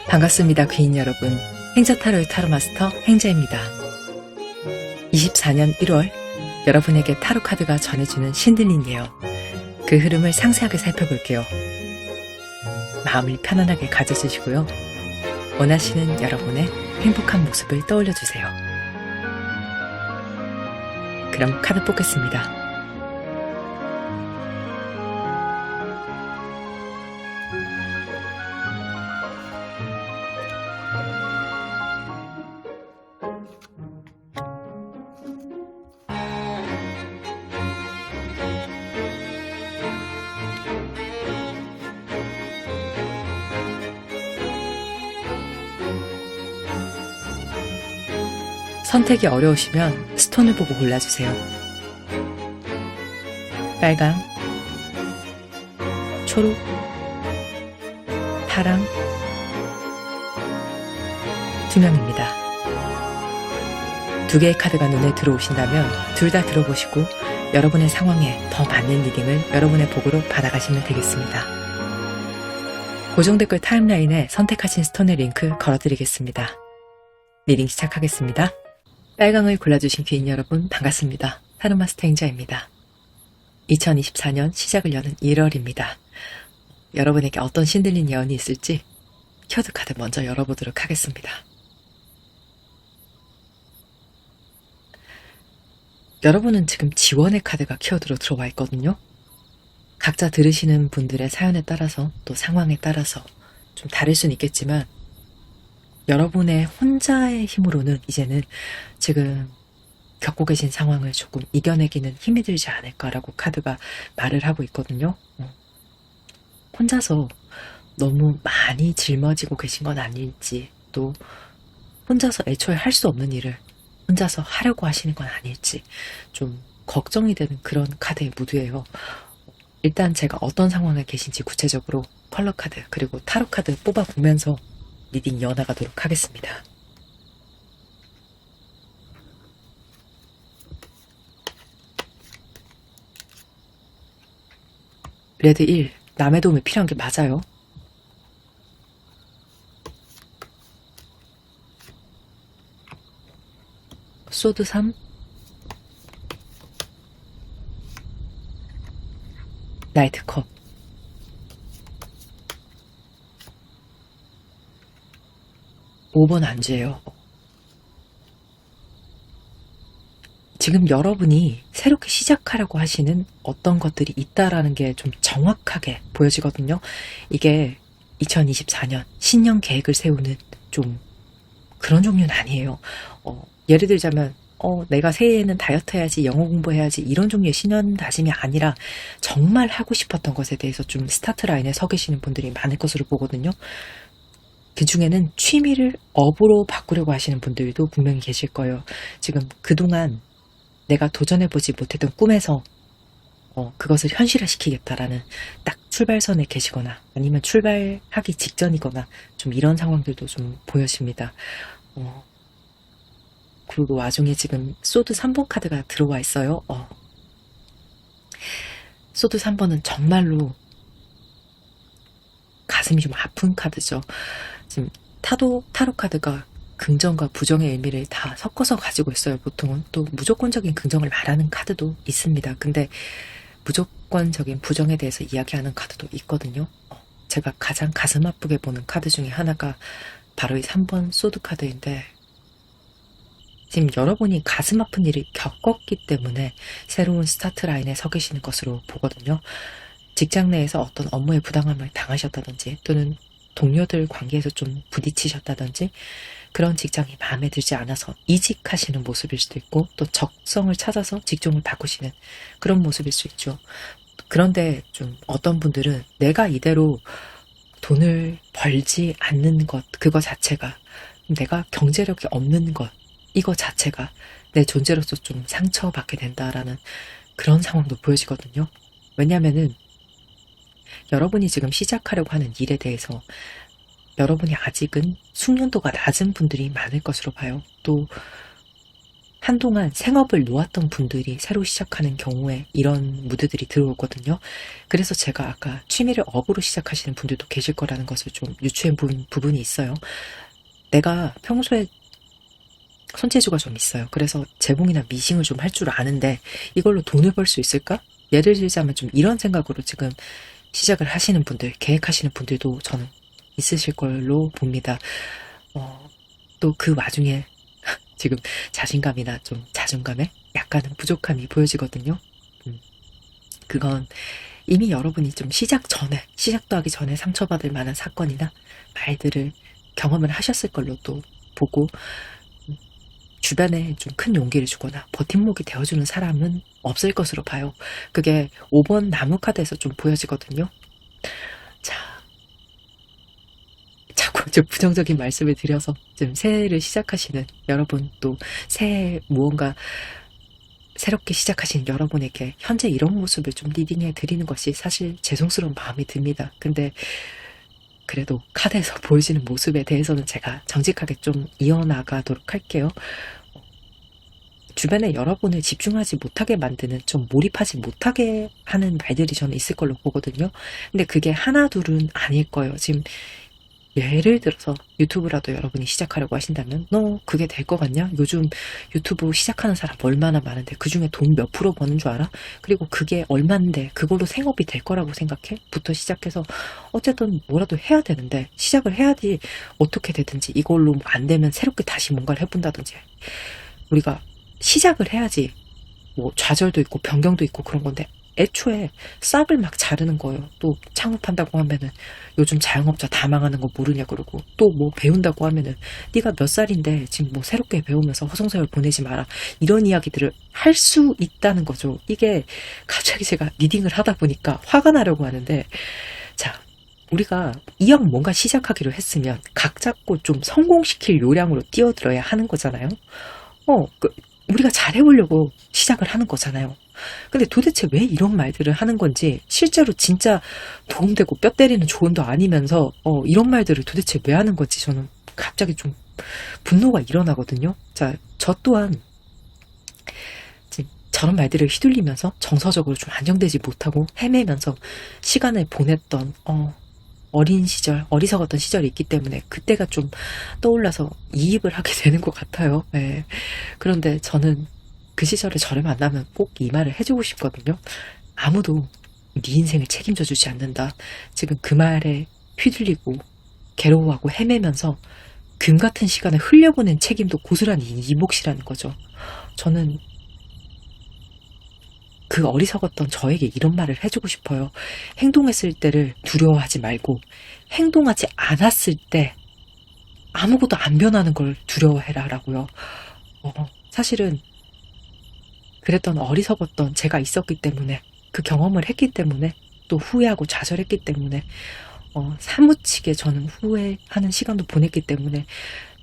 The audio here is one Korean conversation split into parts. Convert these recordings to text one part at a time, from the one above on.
반갑습니다, 귀인 여러분. 행자타로의 타로마스터 행자입니다. 24년 1월 여러분에게 타로카드가 전해주는 신들린 예언, 그 흐름을 상세하게 살펴볼게요. 마음을 편안하게 가져주시고요. 원하시는 여러분의 행복한 모습을 떠올려주세요. 그럼 카드 뽑겠습니다. 선택이 어려우시면 스톤을 보고 골라주세요. 빨강, 초록, 파랑, 투명입니다. 두 개의 카드가 눈에 들어오신다면 둘 다 들어보시고 여러분의 상황에 더 맞는 리딩을 여러분의 복으로 받아가시면 되겠습니다. 고정 댓글 타임라인에 선택하신 스톤의 링크 걸어드리겠습니다. 리딩 시작하겠습니다. 빨강을 골라주신 귀인 여러분 반갑습니다. 타로마스터 행자입니다. 2024년 시작을 여는 1월입니다. 여러분에게 어떤 신들린 예언이 있을지 켜드 카드 먼저 열어보도록 하겠습니다. 여러분은 지금 지원의 카드가 키워드로 들어와 있거든요. 각자 들으시는 분들의 사연에 따라서 또 상황에 따라서 좀 다를 수는 있겠지만 여러분의 혼자의 힘으로는 이제는 지금 겪고 계신 상황을 조금 이겨내기는 힘이 들지 않을까라고 카드가 말을 하고 있거든요. 혼자서 너무 많이 짊어지고 계신 건 아닐지, 또 혼자서 애초에 할 수 없는 일을 혼자서 하려고 하시는 건 아닐지 좀 걱정이 되는 그런 카드의 무드예요. 일단 제가 어떤 상황에 계신지 구체적으로 컬러 카드 그리고 타로 카드 뽑아보면서 리딩 이어나가도록 하겠습니다. 레드 1, 남의 도움이 필요한 게 맞아요. 소드 3, 나이트 컵, 오 번 안주예요. 지금 여러분이 새롭게 시작하려고 하시는 어떤 것들이 있다라는 게 좀 정확하게 보여지거든요. 이게 2024년 신년 계획을 세우는 좀 그런 종류는 아니에요. 예를 들자면 내가 새해에는 다이어트 해야지, 영어 공부해야지 이런 종류의 신년 다짐이 아니라 정말 하고 싶었던 것에 대해서 좀 스타트 라인에 서 계시는 분들이 많을 것으로 보거든요. 그 중에는 취미를 업으로 바꾸려고 하시는 분들도 분명히 계실 거예요. 지금 그동안 내가 도전해보지 못했던 꿈에서 그것을 현실화시키겠다라는 딱 출발선에 계시거나 아니면 출발하기 직전이거나 좀 이런 상황들도 좀 보여집니다. 그리고 와중에 지금 소드 3번 카드가 들어와 있어요. 소드 3번은 정말로 가슴이 좀 아픈 카드죠. 지금 타로 카드가 긍정과 부정의 의미를 다 섞어서 가지고 있어요. 보통은 또 무조건적인 긍정을 말하는 카드도 있습니다. 근데 무조건적인 부정에 대해서 이야기하는 카드도 있거든요. 제가 가장 가슴 아프게 보는 카드 중에 하나가 바로 이 3번 소드 카드인데, 지금 여러분이 가슴 아픈 일을 겪었기 때문에 새로운 스타트 라인에 서 계시는 것으로 보거든요. 직장 내에서 어떤 업무의 부당함을 당하셨다든지 또는 동료들 관계에서 좀 부딪히셨다든지 그런 직장이 마음에 들지 않아서 이직하시는 모습일 수도 있고, 또 적성을 찾아서 직종을 바꾸시는 그런 모습일 수 있죠. 그런데 좀 어떤 분들은 내가 이대로 돈을 벌지 않는 것, 그거 자체가, 내가 경제력이 없는 것, 이거 자체가 내 존재로서 좀 상처받게 된다라는 그런 상황도 보여지거든요. 왜냐하면은 여러분이 지금 시작하려고 하는 일에 대해서 여러분이 아직은 숙련도가 낮은 분들이 많을 것으로 봐요. 또 한동안 생업을 놓았던 분들이 새로 시작하는 경우에 이런 무드들이 들어오거든요. 그래서 제가 아까 취미를 업으로 시작하시는 분들도 계실 거라는 것을 좀 유추해 본 부분이 있어요. 내가 평소에 손재주가 좀 있어요. 그래서 재봉이나 미싱을 좀 할 줄 아는데 이걸로 돈을 벌 수 있을까? 예를 들자면 좀 이런 생각으로 지금 시작을 하시는 분들, 계획하시는 분들도 저는 있으실 걸로 봅니다. 또 그 와중에 지금 자신감이나 좀 자존감에 약간은 부족함이 보여지거든요. 그건 이미 여러분이 좀 시작도 하기 전에 상처받을 만한 사건이나 말들을 경험을 하셨을 걸로 또 보고, 주변에 좀 큰 용기를 주거나 버팀목이 되어주는 사람은 없을 것으로 봐요. 그게 5번 나무 카드에서 좀 보여지거든요. 자, 자꾸 좀 부정적인 말씀을 드려서 좀 새해를 시작하시는 여러분, 또 새해 무언가 새롭게 시작하신 여러분에게 현재 이런 모습을 좀 리딩해 드리는 것이 사실 죄송스러운 마음이 듭니다. 근데 그래도 카드에서 보여지는 모습에 대해서는 제가 정직하게 좀 이어나가도록 할게요. 주변에 여러분을 집중하지 못하게 만드는, 좀 몰입하지 못하게 하는 말들이 저는 있을 걸로 보거든요. 근데 그게 하나 둘은 아닐 거예요. 지금 예를 들어서 유튜브라도 여러분이 시작하려고 하신다면 너 그게 될 것 같냐? 요즘 유튜브 시작하는 사람 얼마나 많은데 그중에 돈 몇 프로 버는 줄 알아? 그리고 그게 얼만데 그걸로 생업이 될 거라고 생각해? 부터 시작해서 어쨌든 뭐라도 해야 되는데 시작을 해야지 어떻게 되든지, 이걸로 안 되면 새롭게 다시 뭔가를 해본다든지, 우리가 시작을 해야지 뭐 좌절도 있고 변경도 있고 그런 건데 애초에 싹을 막 자르는 거예요. 또 창업한다고 하면은 요즘 자영업자 다 망하는 거 모르냐 그러고, 또 뭐 배운다고 하면은 네가 몇 살인데 지금 뭐 새롭게 배우면서 허송세월 보내지 마라, 이런 이야기들을 할 수 있다는 거죠. 이게 갑자기 제가 리딩을 하다 보니까 화가 나려고 하는데, 자, 우리가 이왕 뭔가 시작하기로 했으면 각 잡고 좀 성공시킬 요량으로 뛰어들어야 하는 거잖아요. 우리가 잘해보려고 시작을 하는 거잖아요. 근데 도대체 왜 이런 말들을 하는 건지, 실제로 진짜 도움되고 뼈 때리는 조언도 아니면서 이런 말들을 도대체 왜 하는 건지 저는 갑자기 좀 분노가 일어나거든요. 자, 저 또한 지금 저런 말들을 휘둘리면서 정서적으로 좀 안정되지 못하고 헤매면서 시간을 보냈던 어린 시절, 어리석었던 시절이 있기 때문에 그때가 좀 떠올라서 이입을 하게 되는 것 같아요. 네. 그런데 저는 그 시절에 저를 만나면 꼭 이 말을 해주고 싶거든요. 아무도 네 인생을 책임져 주지 않는다. 지금 그 말에 휘둘리고 괴로워하고 헤매면서 금 같은 시간을 흘려보낸 책임도 고스란히 네 몫이라는 거죠. 저는 그 어리석었던 저에게 이런 말을 해주고 싶어요. 행동했을 때를 두려워하지 말고 행동하지 않았을 때 아무것도 안 변하는 걸 두려워해라 라고요. 사실은 그랬던 어리석었던 제가 있었기 때문에, 그 경험을 했기 때문에, 또 후회하고 좌절했기 때문에, 사무치게 저는 후회하는 시간도 보냈기 때문에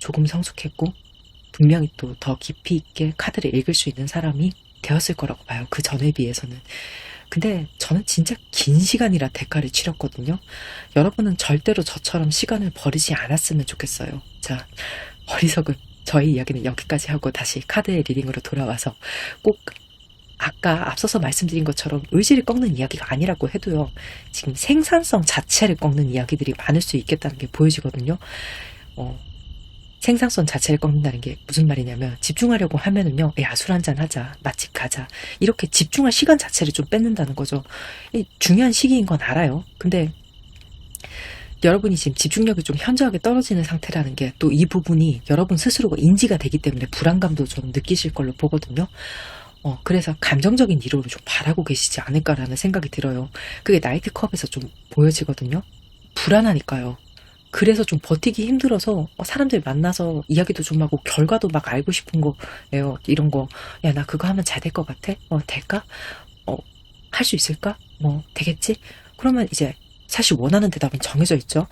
조금 성숙했고 분명히 또 더 깊이 있게 카드를 읽을 수 있는 사람이 되었을 거라고 봐요. 그 전에 비해서는. 근데 저는 진짜 긴 시간이라 대가를 치렀거든요. 여러분은 절대로 저처럼 시간을 버리지 않았으면 좋겠어요. 자, 어리석은 저희 이야기는 여기까지 하고 다시 카드의 리딩으로 돌아와서, 꼭 아까 앞서서 말씀드린 것처럼 의지를 꺾는 이야기가 아니라고 해도요, 지금 생산성 자체를 꺾는 이야기들이 많을 수 있겠다는 게 보여지거든요. 생산성 자체를 꺾는다는 게 무슨 말이냐면, 집중하려고 하면은요, 야, 술 한잔 하자, 맛집 가자, 이렇게 집중할 시간 자체를 좀 뺏는다는 거죠. 중요한 시기인 건 알아요. 근데 여러분이 지금 집중력이 좀 현저하게 떨어지는 상태라는 게 또 이 부분이 여러분 스스로가 인지가 되기 때문에 불안감도 좀 느끼실 걸로 보거든요. 그래서 감정적인 위로를 좀 바라고 계시지 않을까라는 생각이 들어요. 그게 나이트컵에서 좀 보여지거든요. 불안하니까요. 그래서 좀 버티기 힘들어서 사람들 만나서 이야기도 좀 하고 결과도 막 알고 싶은 거예요. 이런 거. 야, 나 그거 하면 잘 될 것 같아? 될까? 할 수 있을까? 되겠지? 그러면 이제 사실 원하는 대답은 정해져 있죠.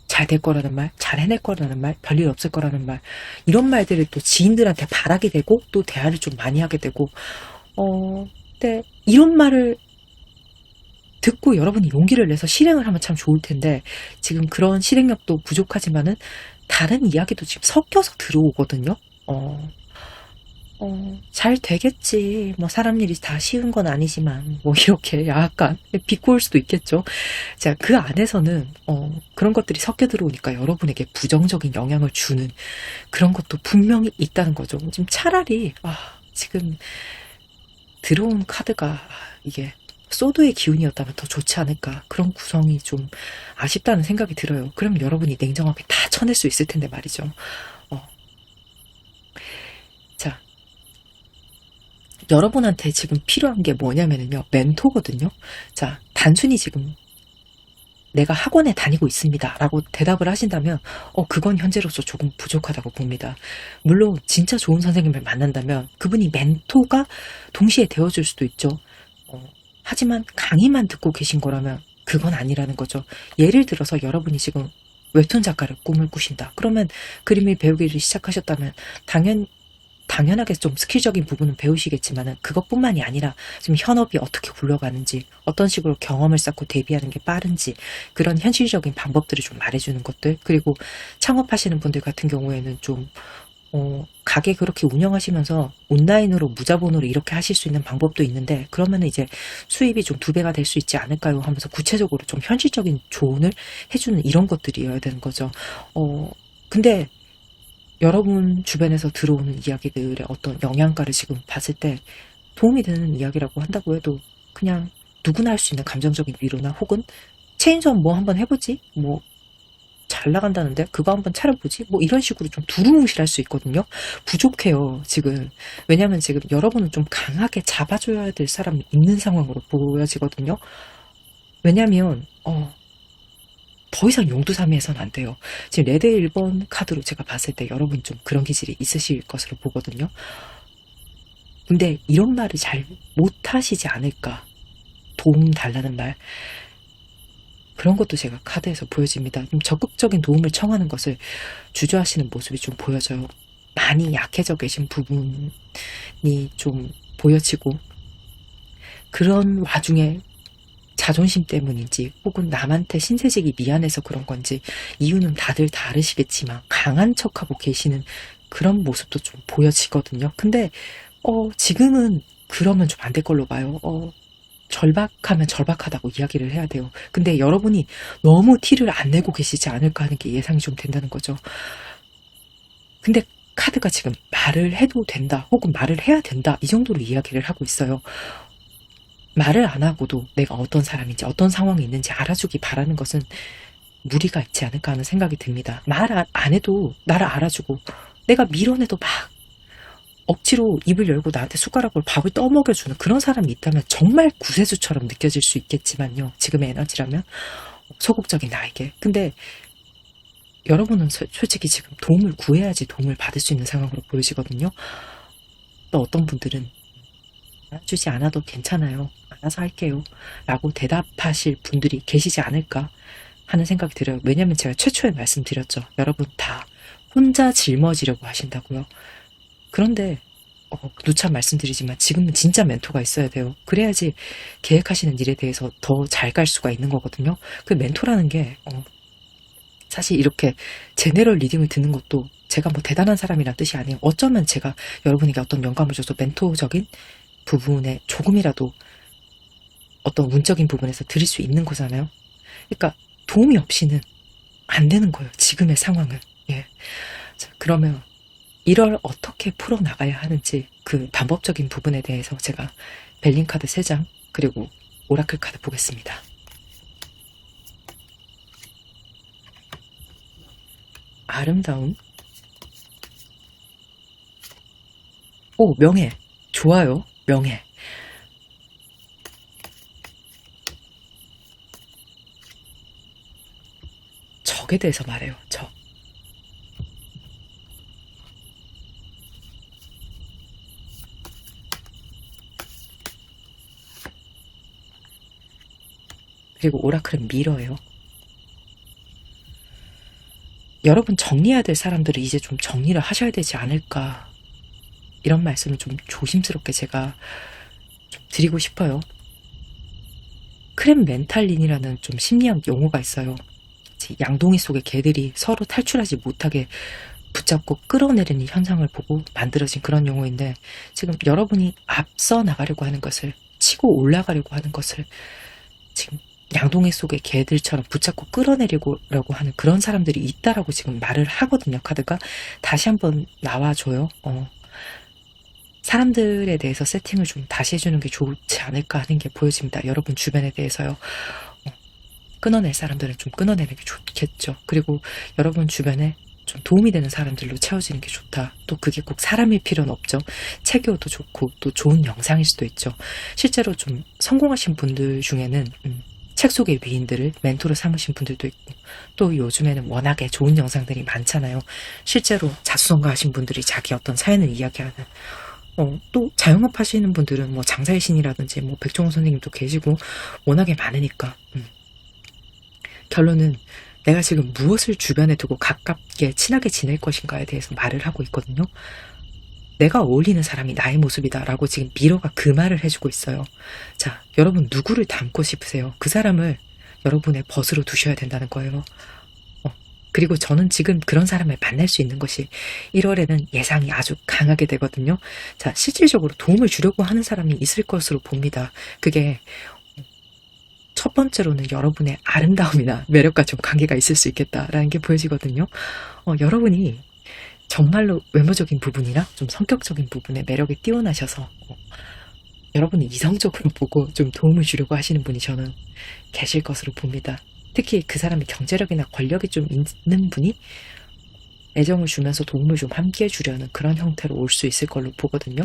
잘 될 거라는 말, 잘 해낼 거라는 말, 별일 없을 거라는 말, 이런 말들을 또 지인들한테 바라게 되고 또 대화를 좀 많이 하게 되고, 근데 이런 말을 듣고 여러분이 용기를 내서 실행을 하면 참 좋을 텐데, 지금 그런 실행력도 부족하지만은 다른 이야기도 지금 섞여서 들어오거든요. 잘 되겠지. 뭐 사람 일이 다 쉬운 건 아니지만 뭐 이렇게 약간 비꼬을 수도 있겠죠. 자, 그 안에서는 그런 것들이 섞여 들어오니까 여러분에게 부정적인 영향을 주는 그런 것도 분명히 있다는 거죠. 지금 차라리 지금 들어온 카드가 이게 소드의 기운이었다면 더 좋지 않을까. 그런 구성이 좀 아쉽다는 생각이 들어요. 그럼 여러분이 냉정하게 다 쳐낼 수 있을 텐데 말이죠. 자, 여러분한테 지금 필요한 게 뭐냐면요. 멘토거든요. 자, 단순히 지금 내가 학원에 다니고 있습니다. 라고 대답을 하신다면, 그건 현재로서 조금 부족하다고 봅니다. 물론, 진짜 좋은 선생님을 만난다면, 그분이 멘토가 동시에 되어줄 수도 있죠. 하지만 강의만 듣고 계신 거라면, 그건 아니라는 거죠. 예를 들어서 여러분이 지금 웹툰 작가를 꿈을 꾸신다. 그러면 그림을 배우기를 시작하셨다면, 당연하게 좀 스킬적인 부분은 배우시겠지만은 그것뿐만이 아니라 지금 현업이 어떻게 굴러가는지 어떤 식으로 경험을 쌓고 대비하는 게 빠른지 그런 현실적인 방법들을 좀 말해주는 것들 그리고 창업하시는 분들 같은 경우에는 좀 가게 그렇게 운영하시면서 온라인으로 무자본으로 이렇게 하실 수 있는 방법도 있는데 그러면은 이제 수입이 좀 2배가 될 수 있지 않을까요? 하면서 구체적으로 좀 현실적인 조언을 해주는 이런 것들이어야 되는 거죠. 근데 여러분 주변에서 들어오는 이야기들의 어떤 영양가를 지금 봤을 때 도움이 되는 이야기라고 한다고 해도 그냥 누구나 할 수 있는 감정적인 위로나 혹은 체인점 뭐 한번 해보지? 뭐 잘 나간다는데 그거 한번 차려보지? 뭐 이런 식으로 좀 두루뭉실할 수 있거든요. 부족해요 지금. 왜냐면 지금 여러분은 좀 강하게 잡아줘야 될 사람이 있는 상황으로 보여지거든요. 왜냐면 더 이상 용두사미해서는 안 돼요. 지금 레드 1번 카드로 제가 봤을 때 여러분 좀 그런 기질이 있으실 것으로 보거든요. 근데 이런 말을 잘 못하시지 않을까. 도움 달라는 말. 그런 것도 제가 카드에서 보여집니다. 좀 적극적인 도움을 청하는 것을 주저하시는 모습이 좀 보여져요. 많이 약해져 계신 부분이 좀 보여지고 그런 와중에 자존심 때문인지 혹은 남한테 신세지기 미안해서 그런 건지 이유는 다들 다르시겠지만 강한 척하고 계시는 그런 모습도 좀 보여지거든요. 근데 지금은 그러면 좀 안 될 걸로 봐요. 절박하면 절박하다고 이야기를 해야 돼요. 근데 여러분이 너무 티를 안 내고 계시지 않을까 하는 게 예상이 좀 된다는 거죠. 근데 카드가 지금 말을 해도 된다 혹은 말을 해야 된다 이 정도로 이야기를 하고 있어요. 말을 안 하고도 내가 어떤 사람인지 어떤 상황이 있는지 알아주기 바라는 것은 무리가 있지 않을까 하는 생각이 듭니다. 말 안 해도 나를 알아주고 내가 밀어내도 막 억지로 입을 열고 나한테 숟가락으로 밥을 떠먹여주는 그런 사람이 있다면 정말 구세주처럼 느껴질 수 있겠지만요. 지금의 에너지라면 소극적인 나에게. 근데 여러분은 솔직히 지금 도움을 구해야지 도움을 받을 수 있는 상황으로 보이시거든요. 또 어떤 분들은 알아주지 않아도 괜찮아요. 알아서 할게요. 라고 대답하실 분들이 계시지 않을까 하는 생각이 들어요. 왜냐면 제가 최초에 말씀드렸죠. 여러분 다 혼자 짊어지려고 하신다고요. 그런데 누차 말씀드리지만 지금은 진짜 멘토가 있어야 돼요. 그래야지 계획하시는 일에 대해서 더 잘 갈 수가 있는 거거든요. 그 멘토라는 게 사실 이렇게 제네럴 리딩을 듣는 것도 제가 뭐 대단한 사람이란 뜻이 아니에요. 어쩌면 제가 여러분에게 어떤 영감을 줘서 멘토적인 부분에 조금이라도 어떤 운적인 부분에서 드릴 수 있는 거잖아요. 그러니까 도움이 없이는 안 되는 거예요. 지금의 상황은. 예. 자, 그러면 이걸 어떻게 풀어나가야 하는지 그 방법적인 부분에 대해서 제가 벨링 카드 3장 그리고 오라클 카드 보겠습니다. 아름다움. 오, 명예. 좋아요. 명예. 적에 대해서 말해요. 적. 그리고 오라클은 미러예요. 여러분 정리해야 될 사람들이 이제 좀 정리를 하셔야 되지 않을까 이런 말씀을 좀 조심스럽게 제가 좀 드리고 싶어요. 크렘 멘탈린이라는 좀 심리학 용어가 있어요. 양동이 속의 개들이 서로 탈출하지 못하게 붙잡고 끌어내리는 현상을 보고 만들어진 그런 용어인데, 지금 여러분이 앞서 나가려고 하는 것을, 치고 올라가려고 하는 것을 지금 양동이 속의 개들처럼 붙잡고 끌어내리려고 하는 그런 사람들이 있다라고 지금 말을 하거든요. 카드가 다시 한번 나와줘요. 사람들에 대해서 세팅을 좀 다시 해주는 게 좋지 않을까 하는 게 보여집니다. 여러분 주변에 대해서요. 끊어낼 사람들은 좀 끊어내는 게 좋겠죠. 그리고 여러분 주변에 좀 도움이 되는 사람들로 채워지는 게 좋다. 또 그게 꼭 사람일 필요는 없죠. 책이어도 좋고 또 좋은 영상일 수도 있죠. 실제로 좀 성공하신 분들 중에는 책 속의 위인들을 멘토로 삼으신 분들도 있고, 또 요즘에는 워낙에 좋은 영상들이 많잖아요. 실제로 자수성가하신 분들이 자기 어떤 사연을 이야기하는, 또 자영업 하시는 분들은 뭐 장사의 신이라든지 뭐 백종원 선생님도 계시고 워낙에 많으니까, 결론은 내가 지금 무엇을 주변에 두고 가깝게 친하게 지낼 것인가에 대해서 말을 하고 있거든요. 내가 어울리는 사람이 나의 모습이다 라고 지금 미러가 그 말을 해주고 있어요. 자, 여러분 누구를 닮고 싶으세요? 그 사람을 여러분의 벗으로 두셔야 된다는 거예요. 그리고 저는 지금 그런 사람을 만날 수 있는 것이 1월에는 예상이 아주 강하게 되거든요. 자, 실질적으로 도움을 주려고 하는 사람이 있을 것으로 봅니다. 그게 첫 번째로는 여러분의 아름다움이나 매력과 좀 관계가 있을 수 있겠다라는 게 보여지거든요. 여러분이 정말로 외모적인 부분이나 좀 성격적인 부분에 매력이 뛰어나셔서 여러분이 이성적으로 보고 좀 도움을 주려고 하시는 분이 저는 계실 것으로 봅니다. 특히 그 사람이 경제력이나 권력이 좀 있는 분이 애정을 주면서 도움을 좀 함께 해주려는 그런 형태로 올 수 있을 걸로 보거든요.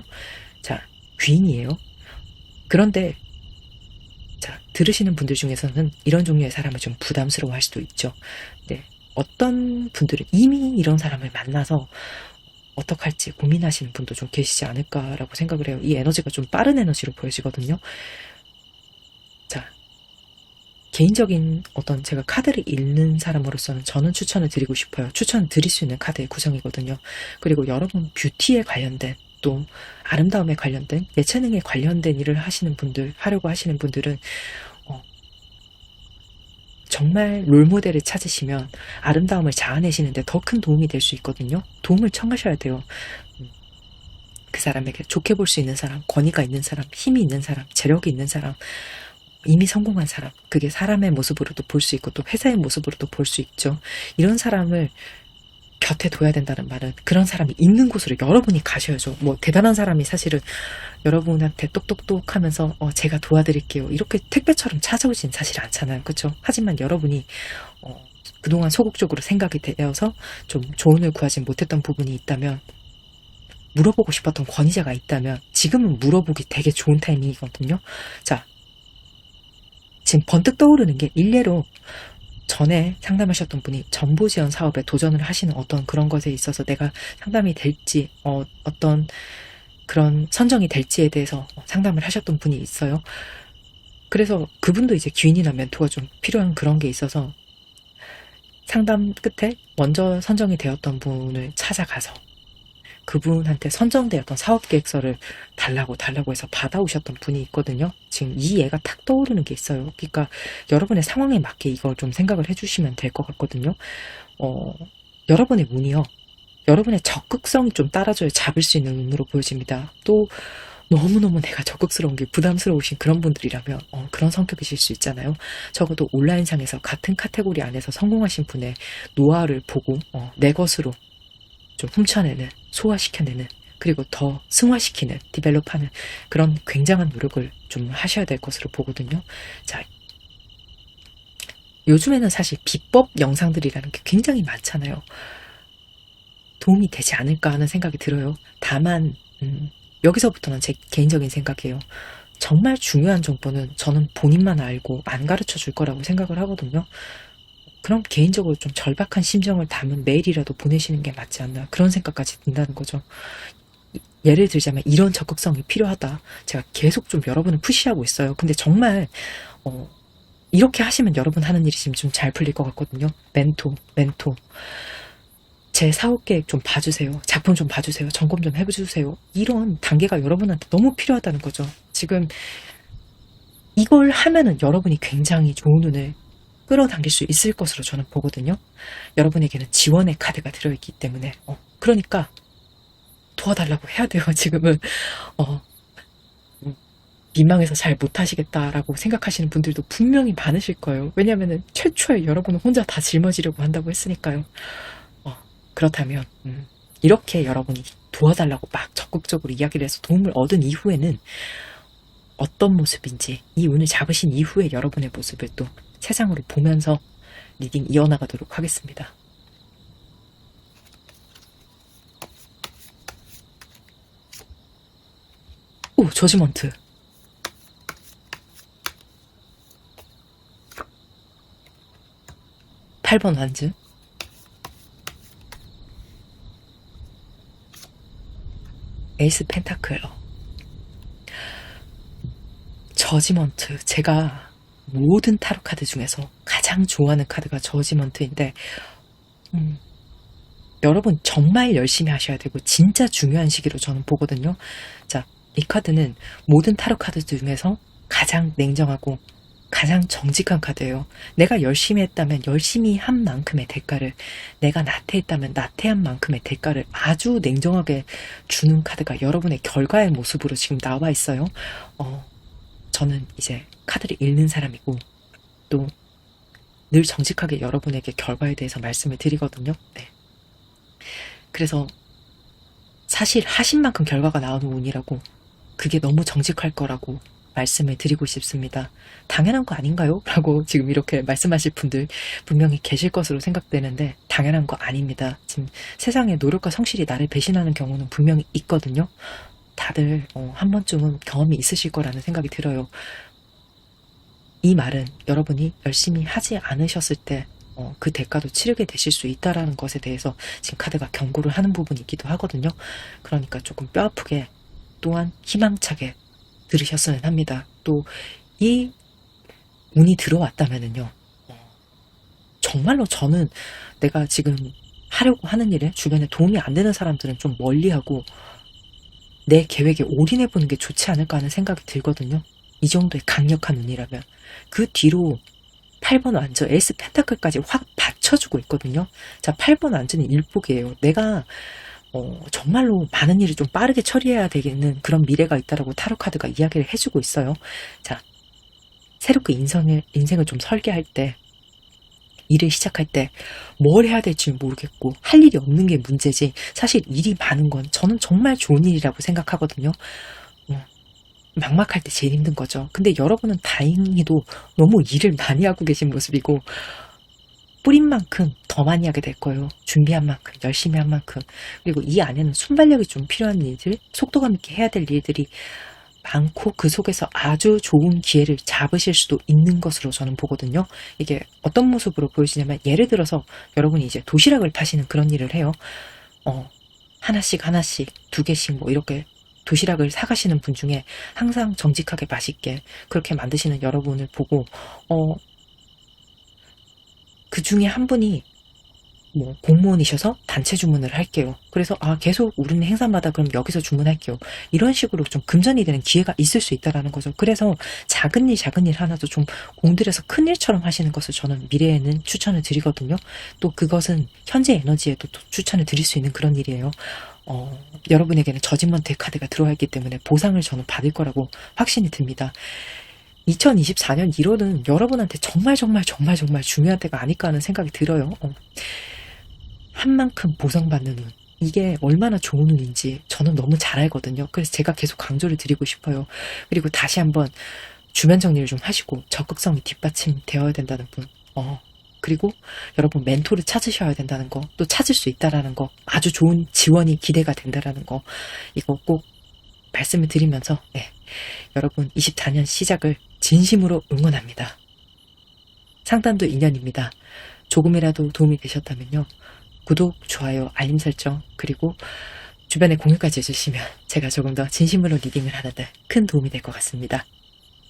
자, 귀인이에요. 그런데 자, 들으시는 분들 중에서는 이런 종류의 사람을 좀 부담스러워 할 수도 있죠. 네, 어떤 분들은 이미 이런 사람을 만나서 어떡할지 고민하시는 분도 좀 계시지 않을까라고 생각을 해요. 이 에너지가 좀 빠른 에너지로 보여지거든요. 자, 개인적인 어떤 제가 카드를 읽는 사람으로서는 저는 추천을 드리고 싶어요. 추천을 드릴 수 있는 카드의 구성이거든요. 그리고 여러분 뷰티에 관련된 또 아름다움에 관련된 예체능에 관련된 일을 하시는 분들, 하려고 하시는 분들은 정말 롤모델을 찾으시면 아름다움을 자아내시는데 더 큰 도움이 될 수 있거든요. 도움을 청하셔야 돼요. 그 사람에게 좋게 볼 수 있는 사람, 권위가 있는 사람, 힘이 있는 사람, 재력이 있는 사람, 이미 성공한 사람, 그게 사람의 모습으로도 볼 수 있고 또 회사의 모습으로도 볼 수 있죠. 이런 사람을 곁에 둬야 된다는 말은 그런 사람이 있는 곳으로 여러분이 가셔야죠. 뭐 대단한 사람이 사실은 여러분한테 똑똑똑 하면서 제가 도와드릴게요, 이렇게 택배처럼 찾아오진 사실 않잖아요. 그렇죠? 하지만 여러분이 그동안 소극적으로 생각이 되어서 좀 조언을 구하지 못했던 부분이 있다면, 물어보고 싶었던 권위자가 있다면 지금은 물어보기 되게 좋은 타이밍이거든요. 자, 지금 번뜩 떠오르는 게 일례로 전에 상담하셨던 분이 정보지원 사업에 도전을 하시는 어떤 그런 것에 있어서 내가 상담이 될지 어떤 그런 선정이 될지에 대해서 상담을 하셨던 분이 있어요. 그래서 그분도 이제 귀인이나 멘토가 좀 필요한 그런 게 있어서 상담 끝에 먼저 선정이 되었던 분을 찾아가서 그분한테 선정되었던 사업계획서를 달라고 해서 받아오셨던 분이 있거든요. 지금 이 예가 탁 떠오르는 게 있어요. 그러니까 여러분의 상황에 맞게 이걸 좀 생각을 해주시면 될 것 같거든요. 여러분의 운이요, 여러분의 적극성이 좀 따라줘야 잡을 수 있는 운으로 보여집니다. 또 너무너무 내가 적극스러운 게 부담스러우신 그런 분들이라면 그런 성격이실 수 있잖아요. 적어도 온라인상에서 같은 카테고리 안에서 성공하신 분의 노하우를 보고 내 것으로 좀 훔쳐내는, 소화시켜내는, 그리고 더 승화시키는, 디벨롭하는 그런 굉장한 노력을 좀 하셔야 될 것으로 보거든요. 자, 요즘에는 사실 비법 영상들이라는 게 굉장히 많잖아요. 도움이 되지 않을까 하는 생각이 들어요. 다만 여기서부터는 제 개인적인 생각이에요. 정말 중요한 정보는 저는 본인만 알고 안 가르쳐 줄 거라고 생각을 하거든요. 그럼 개인적으로 좀 절박한 심정을 담은 메일이라도 보내시는 게 맞지 않나, 그런 생각까지 든다는 거죠. 예를 들자면 이런 적극성이 필요하다, 제가 계속 좀 여러분을 푸시하고 있어요. 근데 정말 이렇게 하시면 여러분 하는 일이 지금 좀 잘 풀릴 것 같거든요. 멘토 제 사업계획 좀 봐주세요, 작품 좀 봐주세요, 점검 좀 해주세요, 이런 단계가 여러분한테 너무 필요하다는 거죠. 지금 이걸 하면은 여러분이 굉장히 좋은 운을 끌어당길 수 있을 것으로 저는 보거든요. 여러분에게는 지원의 카드가 들어있기 때문에 그러니까 도와달라고 해야 돼요. 지금은 민망해서 잘 못하시겠다라고 생각하시는 분들도 분명히 많으실 거예요. 왜냐하면 최초에 여러분은 혼자 다 짊어지려고 한다고 했으니까요. 그렇다면 이렇게 여러분이 도와달라고 막 적극적으로 이야기를 해서 도움을 얻은 이후에는 어떤 모습인지, 이 운을 잡으신 이후에 여러분의 모습을 또 세상으로 보면서 리딩 이어나가도록 하겠습니다. 오, 저지먼트. 팔 번 완즈. 에이스 펜타클. 저지먼트. 제가 모든 타로 카드 중에서 가장 좋아하는 카드가 저지먼트인데 여러분 정말 열심히 하셔야 되고 진짜 중요한 시기로 저는 보거든요. 자, 이 카드는 모든 타로 카드 중에서 가장 냉정하고 가장 정직한 카드예요. 내가 열심히 했다면 열심히 한 만큼의 대가를, 내가 나태했다면 나태한 만큼의 대가를 아주 냉정하게 주는 카드가 여러분의 결과의 모습으로 지금 나와 있어요. 저는 이제 카드를 읽는 사람이고 또 늘 정직하게 여러분에게 결과에 대해서 말씀을 드리거든요. 네. 그래서 사실 하신 만큼 결과가 나오는 운이라고, 그게 너무 정직할 거라고 말씀을 드리고 싶습니다. 당연한 거 아닌가요? 라고 지금 이렇게 말씀하실 분들 분명히 계실 것으로 생각되는데 당연한 거 아닙니다. 지금 세상에 노력과 성실이 나를 배신하는 경우는 분명히 있거든요. 다들 한 번쯤은 경험이 있으실 거라는 생각이 들어요. 이 말은 여러분이 열심히 하지 않으셨을 때 그 대가도 치르게 되실 수 있다라는 것에 대해서 지금 카드가 경고를 하는 부분이기도 하거든요. 그러니까 조금 뼈아프게 또한 희망차게 들으셨으면 합니다. 또 이 운이 들어왔다면은요, 정말로 저는 내가 지금 하려고 하는 일에 주변에 도움이 안 되는 사람들은 좀 멀리하고 내 계획에 올인해보는 게 좋지 않을까 하는 생각이 들거든요. 이 정도의 강력한 운이라면. 그 뒤로 8번 완저, 에이스 펜타클까지 확 받쳐주고 있거든요. 자, 8번 완저는 일복이에요. 내가 정말로 많은 일을 좀 빠르게 처리해야 되겠는 그런 미래가 있다라고 타로 카드가 이야기를 해주고 있어요. 자, 새롭게 인생을 좀 설계할 때, 일을 시작할 때 뭘 해야 될지 모르겠고 할 일이 없는 게 문제지, 사실 일이 많은 건 저는 정말 좋은 일이라고 생각하거든요. 막막할 때 제일 힘든 거죠. 근데 여러분은 다행히도 너무 일을 많이 하고 계신 모습이고 뿌린 만큼 더 많이 하게 될 거예요. 준비한 만큼, 열심히 한 만큼. 그리고 이 안에는 순발력이 좀 필요한 일들, 속도감 있게 해야 될 일들이 많고 그 속에서 아주 좋은 기회를 잡으실 수도 있는 것으로 저는 보거든요. 이게 어떤 모습으로 보여지냐면, 예를 들어서 여러분이 이제 도시락을 파시는 그런 일을 해요. 하나씩 두 개씩 뭐 이렇게 도시락을 사가시는 분 중에 항상 정직하게 맛있게 그렇게 만드시는 여러분을 보고 그 중에 한 분이 뭐 공무원이셔서 단체 주문을 할게요. 그래서 계속 우리는 행사마다 그럼 여기서 주문할게요. 이런 식으로 좀 금전이 되는 기회가 있을 수 있다라는 거죠. 그래서 작은 일 하나도 좀 공들여서 큰 일처럼 하시는 것을 저는 미래에는 추천을 드리거든요. 또 그것은 현재 에너지에도 또 추천을 드릴 수 있는 그런 일이에요. 여러분에게는 저지먼트의 카드가 들어와 있기 때문에 보상을 저는 받을 거라고 확신이 듭니다. 2024년 1월은 여러분한테 정말 중요한 때가 아닐까 하는 생각이 들어요. 한 만큼 보상받는 운, 이게 얼마나 좋은 운인지 저는 너무 잘 알거든요. 그래서 제가 계속 강조를 드리고 싶어요. 그리고 다시 한번 주변 정리를 좀 하시고 적극성이 뒷받침되어야 된다는 분, 그리고 여러분 멘토를 찾으셔야 된다는 거, 또 찾을 수 있다라는 거, 아주 좋은 지원이 기대가 된다라는 거, 이거 꼭 말씀을 드리면서 여러분 24년 시작을 진심으로 응원합니다. 상담도 인연입니다. 조금이라도 도움이 되셨다면요, 구독, 좋아요, 알림 설정, 그리고 주변에 공유까지 해주시면 제가 조금 더 진심으로 리딩을 하는데 큰 도움이 될 것 같습니다.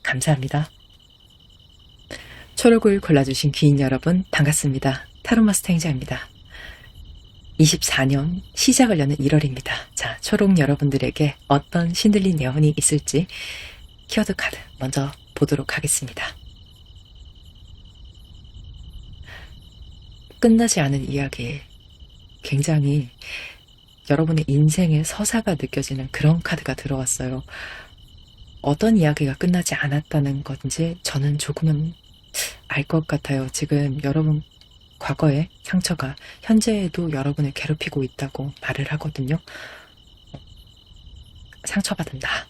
감사합니다. 초록을 골라주신 귀인 여러분 반갑습니다. 타로마스터 행자입니다. 24년 시작을 여는 1월입니다. 자, 초록 여러분들에게 어떤 신들린 예언이 있을지 키워드 카드 먼저 보도록 하겠습니다. 끝나지 않은 이야기, 굉장히 여러분의 인생의 서사가 느껴지는 그런 카드가 들어왔어요. 어떤 이야기가 끝나지 않았다는 건지 저는 조금은 알 것 같아요. 지금 여러분 과거의 상처가 현재에도 여러분을 괴롭히고 있다고 말을 하거든요. 상처받은 나,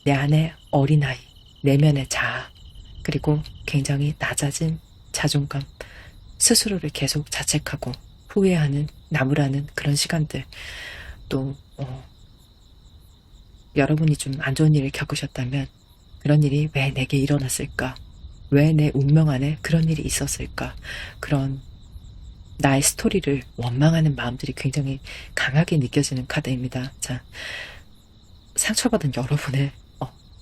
내 안의 어린아이, 내면의 자아, 그리고 굉장히 낮아진 자존감, 스스로를 계속 자책하고 후회하는, 나무라는 그런 시간들, 또 여러분이 좀 안 좋은 일을 겪으셨다면 그런 일이 왜 내게 일어났을까? 왜 내 운명 안에 그런 일이 있었을까? 그런 나의 스토리를 원망하는 마음들이 굉장히 강하게 느껴지는 카드입니다. 자, 상처받은 여러분의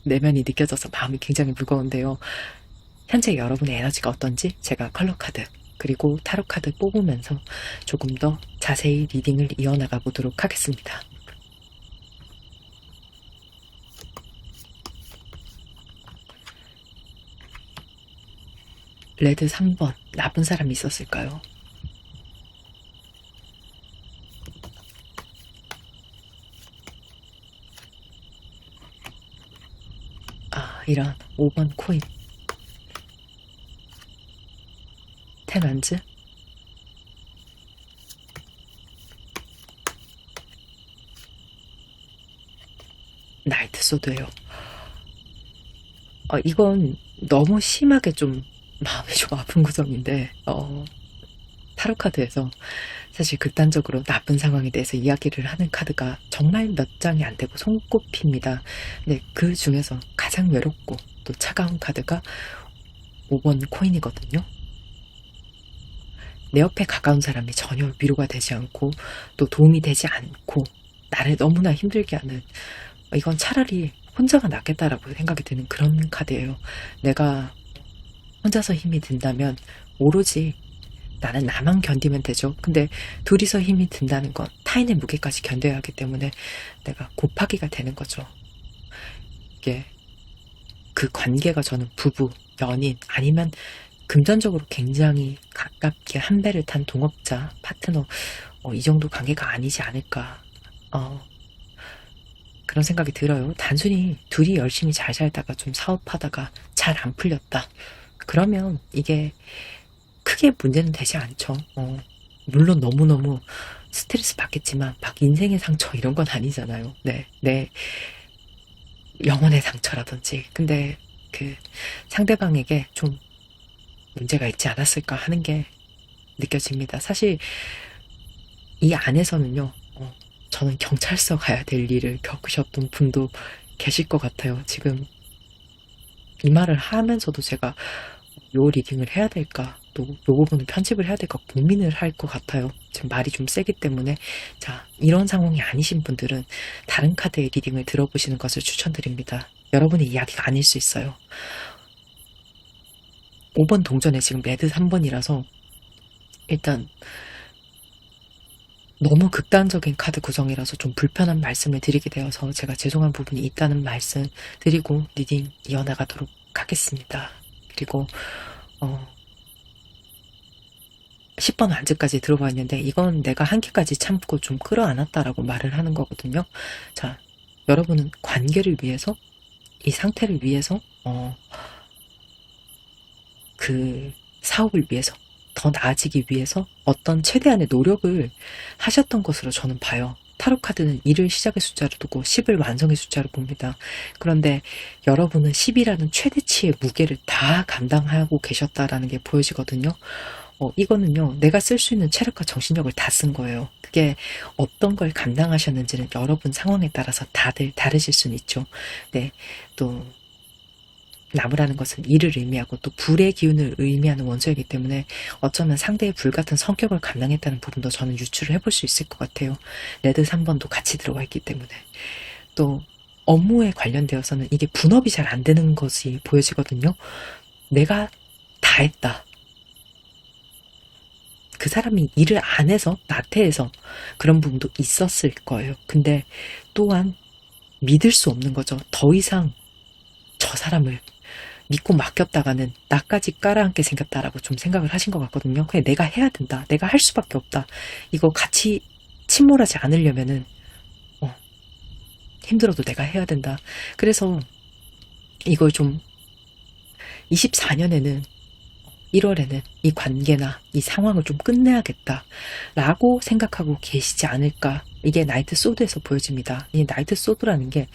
내면이 느껴져서 마음이 굉장히 무거운데요. 현재 여러분의 에너지가 어떤지 제가 컬러 카드 그리고 타로 카드 뽑으면서 조금 더 자세히 리딩을 이어나가 보도록 하겠습니다. 레드 3번, 나쁜 사람이 있었을까요? 이런 5번 코인, 텐완즈, 나이트 소드예요. 이건 너무 심하게 좀 마음이 좀 아픈 구성인데 타로 카드에서 사실 극단적으로 나쁜 상황에 대해서 이야기를 하는 카드가 정말 몇 장이 안 되고 손꼽힙니다. 근데 그 중에서 가장 외롭고 또 차가운 카드가 5번 코인이거든요. 내 옆에 가까운 사람이 전혀 위로가 되지 않고 또 도움이 되지 않고 나를 너무나 힘들게 하는, 이건 차라리 혼자가 낫겠다라고 생각이 드는 그런 카드예요. 내가 혼자서 힘이 든다면 오로지 나는 나만 견디면 되죠. 근데 둘이서 힘이 든다는 건 타인의 무게까지 견뎌야 하기 때문에 내가 곱하기가 되는 거죠. 이게 그 관계가 저는 부부, 연인 아니면 금전적으로 굉장히 가깝게 한 배를 탄 동업자, 파트너, 이 정도 관계가 아니지 않을까. 그런 생각이 들어요. 단순히 둘이 열심히 잘 살다가 좀 사업하다가 잘 안 풀렸다. 그러면 이게 크게 문제는 되지 않죠. 물론 너무너무 스트레스 받겠지만 막 인생의 상처 이런 건 아니잖아요. 네, 내 영혼의 상처라든지. 근데 그 상대방에게 좀 문제가 있지 않았을까 하는 게 느껴집니다. 사실 이 안에서는요, 저는 경찰서 가야 될 일을 겪으셨던 분도 계실 것 같아요. 지금 이 말을 하면서도 제가 요 리딩을 해야 될까, 또 요 부분을 편집을 해야 될까 고민을 할 것 같아요. 지금 말이 좀 세기 때문에. 자, 이런 상황이 아니신 분들은 다른 카드의 리딩을 들어보시는 것을 추천드립니다. 여러분의 이야기가 아닐 수 있어요. 5번 동전에 지금 레드 3번이라서 일단 너무 극단적인 카드 구성이라서 좀 불편한 말씀을 드리게 되어서 제가 죄송한 부분이 있다는 말씀 드리고 리딩 이어나가도록 하겠습니다. 그리고 10번 완즈까지 들어봤는데 이건 내가 한계까지 참고 좀 끌어안았다라고 말을 하는 거거든요. 자, 여러분은 관계를 위해서, 이 상태를 위해서, 그 사업을 위해서, 더 나아지기 위해서 어떤 최대한의 노력을 하셨던 것으로 저는 봐요. 타로 카드는 1을 시작의 숫자로 두고 10을 완성의 숫자로 봅니다. 그런데 여러분은 10이라는 최대치의 무게를 다 감당하고 계셨다라는 게 보여지거든요. 이거는요, 내가 쓸 수 있는 체력과 정신력을 다 쓴 거예요. 그게 어떤 걸 감당하셨는지는 여러분 상황에 따라서 다들 다르실 수는 있죠. 네, 또 나무라는 것은 일을 의미하고 또 불의 기운을 의미하는 원소이기 때문에 어쩌면 상대의 불같은 성격을 감당했다는 부분도 저는 유추를 해볼 수 있을 것 같아요. 레드 3번도 같이 들어와 있기 때문에. 또 업무에 관련되어서는 이게 분업이 잘 안 되는 것이 보여지거든요. 내가 다 했다. 그 사람이 일을 안 해서 나태해서 그런 부분도 있었을 거예요. 근데 또한 믿을 수 없는 거죠. 더 이상 저 사람을 믿고 맡겼다가는 나까지 깔아앉게 생겼다라고 좀 생각을 하신 것 같거든요. 그냥 내가 해야 된다. 내가 할 수밖에 없다. 이거 같이 침몰하지 않으려면은 힘들어도 내가 해야 된다. 그래서 이걸 좀 24년에는 1월에는 이 관계나 이 상황을 좀 끝내야겠다 라고 생각하고 계시지 않을까. 이게 나이트 소드에서 보여집니다. 이 나이트 소드라는 게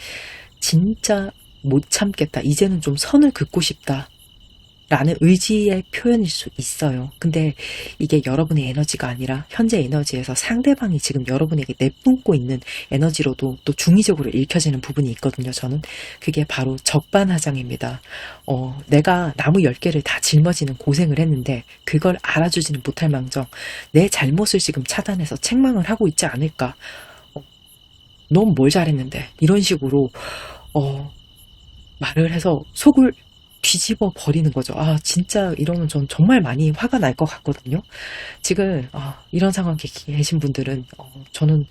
진짜 못 참겠다. 이제는 좀 선을 긋고 싶다. 라는 의지의 표현일 수 있어요. 근데 이게 여러분의 에너지가 아니라 현재 에너지에서 상대방이 지금 여러분에게 내뿜고 있는 에너지로도 또 중의적으로 읽혀지는 부분이 있거든요. 저는 그게 바로 적반하장입니다. 내가 나무 10개를 다 짊어지는 고생을 했는데 그걸 알아주지는 못할 망정 내 잘못을 지금 차단해서 책망을 하고 있지 않을까. 넌 뭘 잘했는데 이런 식으로 말을 해서 속을 뒤집어 버리는 거죠. 진짜 이러면 전 정말 많이 화가 날 것 같거든요. 지금 이런 상황에 계신 분들은 저는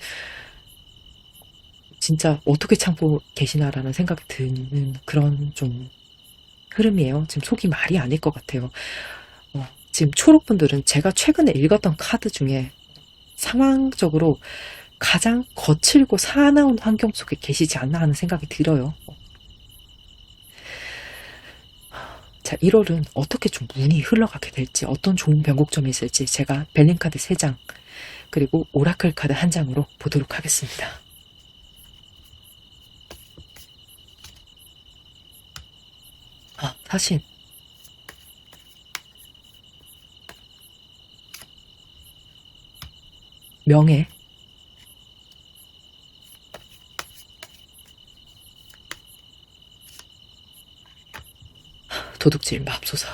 진짜 어떻게 참고 계시나라는 생각이 드는 그런 좀 흐름이에요. 지금 속이 말이 아닐 것 같아요. 지금 초록분들은 제가 최근에 읽었던 카드 중에 상황적으로 가장 거칠고 사나운 환경 속에 계시지 않나 하는 생각이 들어요. 자, 1월은 어떻게 좀 운이 흘러가게 될지, 어떤 좋은 변곡점이 있을지 제가 벨링 카드 3장, 그리고 오라클 카드 1장으로 보도록 하겠습니다. 사신. 명예. 도둑질 맙소사.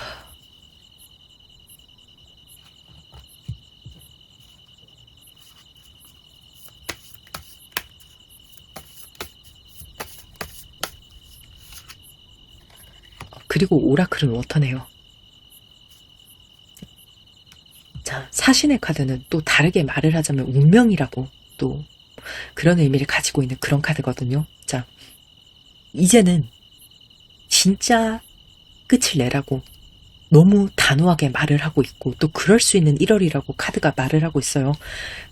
그리고 오라클은 워터네요. 자, 사신의 카드는 또 다르게 말을 하자면 운명이라고 또 그런 의미를 가지고 있는 그런 카드거든요. 자, 이제는 진짜 끝을 내라고 너무 단호하게 말을 하고 있고 또 그럴 수 있는 1월이라고 카드가 말을 하고 있어요.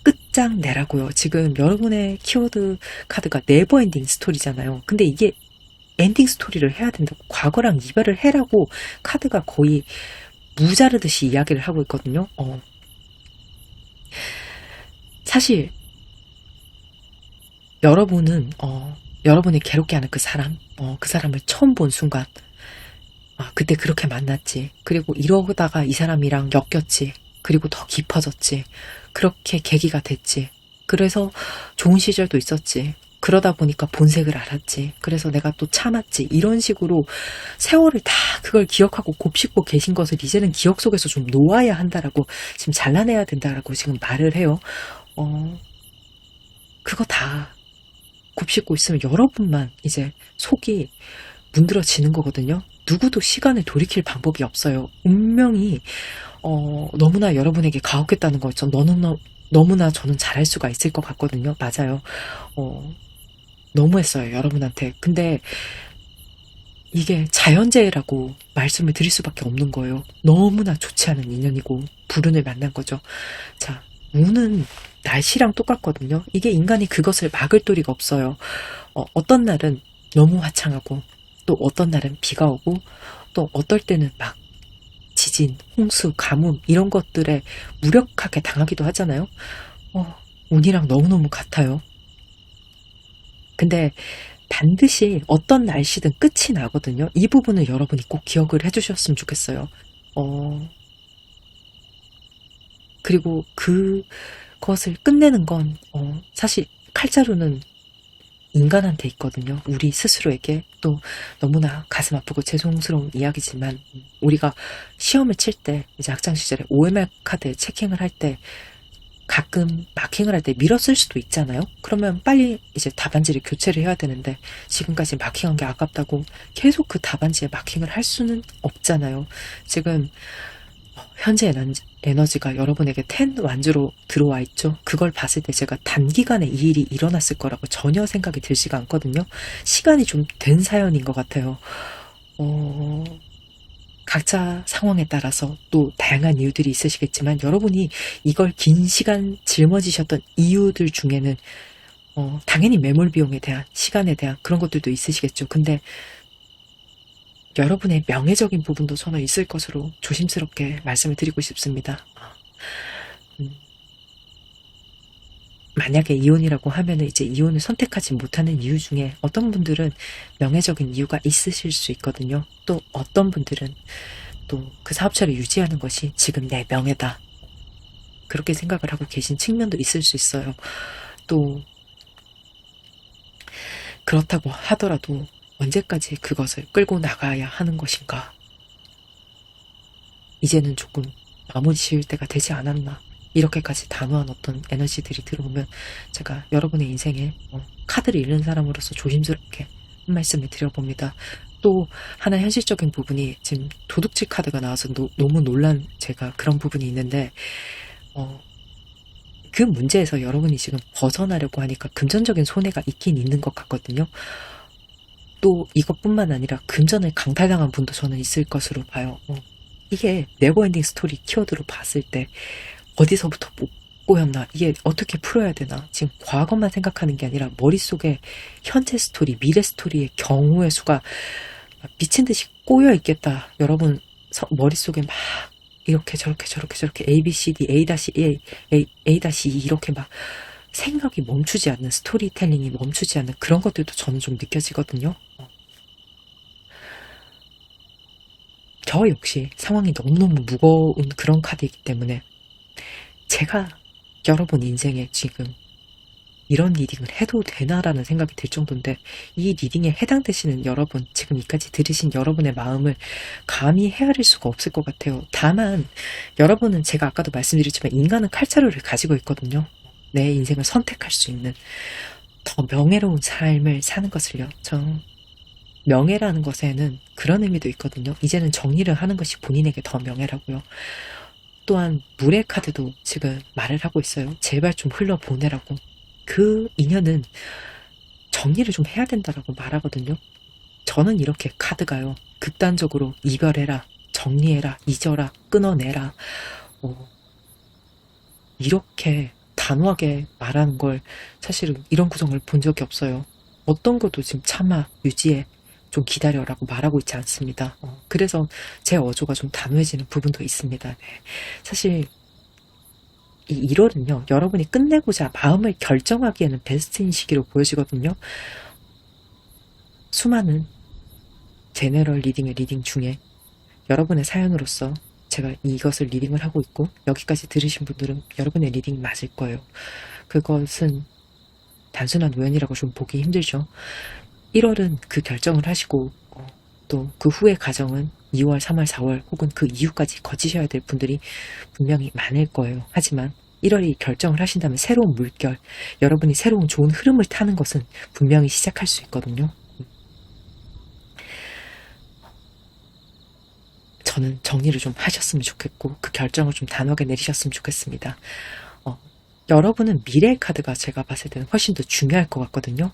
끝장 내라고요. 지금 여러분의 키워드 카드가 네버엔딩 스토리잖아요. 근데 이게 엔딩 스토리를 해야 된다고 과거랑 이별을 해라고 카드가 거의 무자르듯이 이야기를 하고 있거든요. 사실 여러분은 여러분이 괴롭게 하는 그 사람, 그 사람을 처음 본 순간 그때 그렇게 만났지. 그리고 이러다가 이 사람이랑 엮였지. 그리고 더 깊어졌지. 그렇게 계기가 됐지. 그래서 좋은 시절도 있었지. 그러다 보니까 본색을 알았지. 그래서 내가 또 참았지. 이런 식으로 세월을 다 그걸 기억하고 곱씹고 계신 것을 이제는 기억 속에서 좀 놓아야 한다라고 지금 잘라내야 된다라고 지금 말을 해요. 그거 다 곱씹고 있으면 여러분만 이제 속이 문드러지는 거거든요. 누구도 시간을 돌이킬 방법이 없어요. 운명이 너무나 여러분에게 가혹했다는 거죠. 너무나 저는 잘할 수가 있을 것 같거든요. 맞아요. 너무했어요. 여러분한테. 근데 이게 자연재해라고 말씀을 드릴 수밖에 없는 거예요. 너무나 좋지 않은 인연이고 불운을 만난 거죠. 자, 운은 날씨랑 똑같거든요. 이게 인간이 그것을 막을 도리가 없어요. 어떤 날은 너무 화창하고 또 어떤 날은 비가 오고 또 어떨 때는 막 지진, 홍수, 가뭄 이런 것들에 무력하게 당하기도 하잖아요. 운이랑 너무너무 같아요. 근데 반드시 어떤 날씨든 끝이 나거든요. 이 부분을 여러분이 꼭 기억을 해주셨으면 좋겠어요. 그리고 그것을 끝내는 건 사실 칼자루는 인간한테 있거든요. 우리 스스로에게. 또 너무나 가슴 아프고 죄송스러운 이야기지만 우리가 시험을 칠 때 이제 학창 시절에 OMR 카드 체킹을 할 때 가끔 마킹을 할 때 밀었을 수도 있잖아요. 그러면 빨리 이제 답안지를 교체를 해야 되는데 지금까지 마킹한 게 아깝다고 계속 그 답안지에 마킹을 할 수는 없잖아요. 지금 현재 에너지가 여러분에게 10 완주로 들어와 있죠. 그걸 봤을 때 제가 단기간에 이 일이 일어났을 거라고 전혀 생각이 들지가 않거든요. 시간이 좀 된 사연인 것 같아요. 각자 상황에 따라서 또 다양한 이유들이 있으시겠지만 여러분이 이걸 긴 시간 짊어지셨던 이유들 중에는 당연히 매몰 비용에 대한 시간에 대한 그런 것들도 있으시겠죠. 근데 여러분의 명예적인 부분도 저는 있을 것으로 조심스럽게 말씀을 드리고 싶습니다. 만약에 이혼이라고 하면은 이제 이혼을 선택하지 못하는 이유 중에 어떤 분들은 명예적인 이유가 있으실 수 있거든요. 또 어떤 분들은 또 그 사업체를 유지하는 것이 지금 내 명예다. 그렇게 생각을 하고 계신 측면도 있을 수 있어요. 또 그렇다고 하더라도 언제까지 그것을 끌고 나가야 하는 것인가? 이제는 조금 마무리 지을 때가 되지 않았나? 이렇게까지 단호한 어떤 에너지들이 들어오면 제가 여러분의 인생에 카드를 잃는 사람으로서 조심스럽게 한 말씀을 드려봅니다. 또 하나 현실적인 부분이 지금 도둑질 카드가 나와서 너무 놀란 제가 그런 부분이 있는데 그 문제에서 여러분이 지금 벗어나려고 하니까 금전적인 손해가 있긴 있는 것 같거든요. 또 이것뿐만 아니라 금전을 강탈당한 분도 저는 있을 것으로 봐요. 이게 네버엔딩 스토리 키워드로 봤을 때 어디서부터 못 꼬였나, 이게 어떻게 풀어야 되나, 지금 과거만 생각하는 게 아니라 머릿속에 현재 스토리, 미래 스토리의 경우의 수가 미친 듯이 꼬여 있겠다. 여러분 머릿속에 막 이렇게 저렇게 A, B, C, D, A-1, A-2 이렇게 막 생각이 멈추지 않는, 스토리텔링이 멈추지 않는 그런 것들도 저는 좀 느껴지거든요. 저 역시 상황이 너무너무 무거운 그런 카드이기 때문에 제가 여러분 인생에 지금 이런 리딩을 해도 되나라는 생각이 들 정도인데, 이 리딩에 해당되시는 여러분, 지금 이까지 들으신 여러분의 마음을 감히 헤아릴 수가 없을 것 같아요. 다만 여러분은 제가 아까도 말씀드렸지만 인간은 칼자루를 가지고 있거든요. 내 인생을 선택할 수 있는 더 명예로운 삶을 사는 것을요. 명예라는 것에는 그런 의미도 있거든요. 이제는 정리를 하는 것이 본인에게 더 명예라고요. 또한 물의 카드도 지금 말을 하고 있어요. 제발 좀 흘러보내라고. 그 인연은 정리를 좀 해야 된다라고 말하거든요. 저는 이렇게 카드가요, 극단적으로 이별해라, 정리해라, 잊어라, 끊어내라, 이렇게 단호하게 말하는 걸 사실은 이런 구성을 본 적이 없어요. 어떤 것도 지금 참아, 유지해, 좀 기다려라고 말하고 있지 않습니다. 그래서 제 어조가 좀 단호해지는 부분도 있습니다. 네. 사실 이 1월은요, 여러분이 끝내고자 마음을 결정하기에는 베스트인 시기로 보여지거든요. 수많은 제너럴 리딩의 리딩 중에 여러분의 사연으로서 제가 이것을 리딩을 하고 있고, 여기까지 들으신 분들은 여러분의 리딩이 맞을 거예요. 그것은 단순한 우연이라고 좀 보기 힘들죠. 1월은 그 결정을 하시고 또 그 후의 과정은 2월, 3월, 4월 혹은 그 이후까지 거치셔야 될 분들이 분명히 많을 거예요. 하지만 1월이 결정을 하신다면 새로운 물결, 여러분이 새로운 좋은 흐름을 타는 것은 분명히 시작할 수 있거든요. 저는 정리를 좀 하셨으면 좋겠고 그 결정을 좀 단호하게 내리셨으면 좋겠습니다. 여러분은 미래의 카드가 제가 봤을 때는 훨씬 더 중요할 것 같거든요.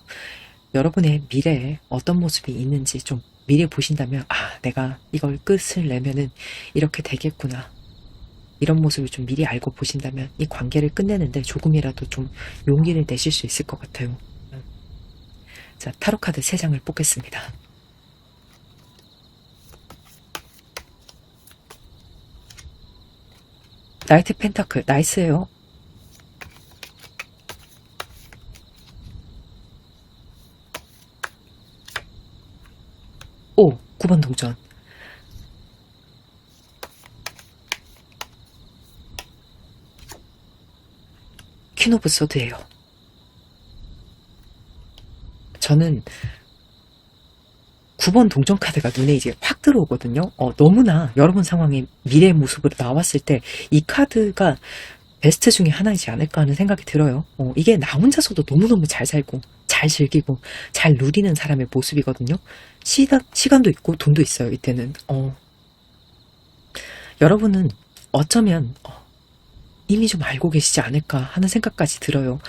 여러분의 미래에 어떤 모습이 있는지 좀 미리 보신다면, 내가 이걸 끝을 내면은 이렇게 되겠구나, 이런 모습을 좀 미리 알고 보신다면 이 관계를 끝내는데 조금이라도 좀 용기를 내실 수 있을 것 같아요. 자, 타로카드 3장을 뽑겠습니다. 나이트 펜타클, 나이스예요. 오, 9번 동전. 퀸 오브 소드예요. 저는 9번 동전 카드가 눈에 이제 확 들어오거든요. 너무나 여러분 상황이 미래의 모습으로 나왔을 때 이 카드가 베스트 중에 하나이지 않을까 하는 생각이 들어요. 이게 나 혼자서도 너무너무 잘 살고 잘 즐기고 잘 누리는 사람의 모습이거든요. 시간도 있고 돈도 있어요. 이때는 여러분은 어쩌면 이미 좀 알고 계시지 않을까 하는 생각까지 들어요.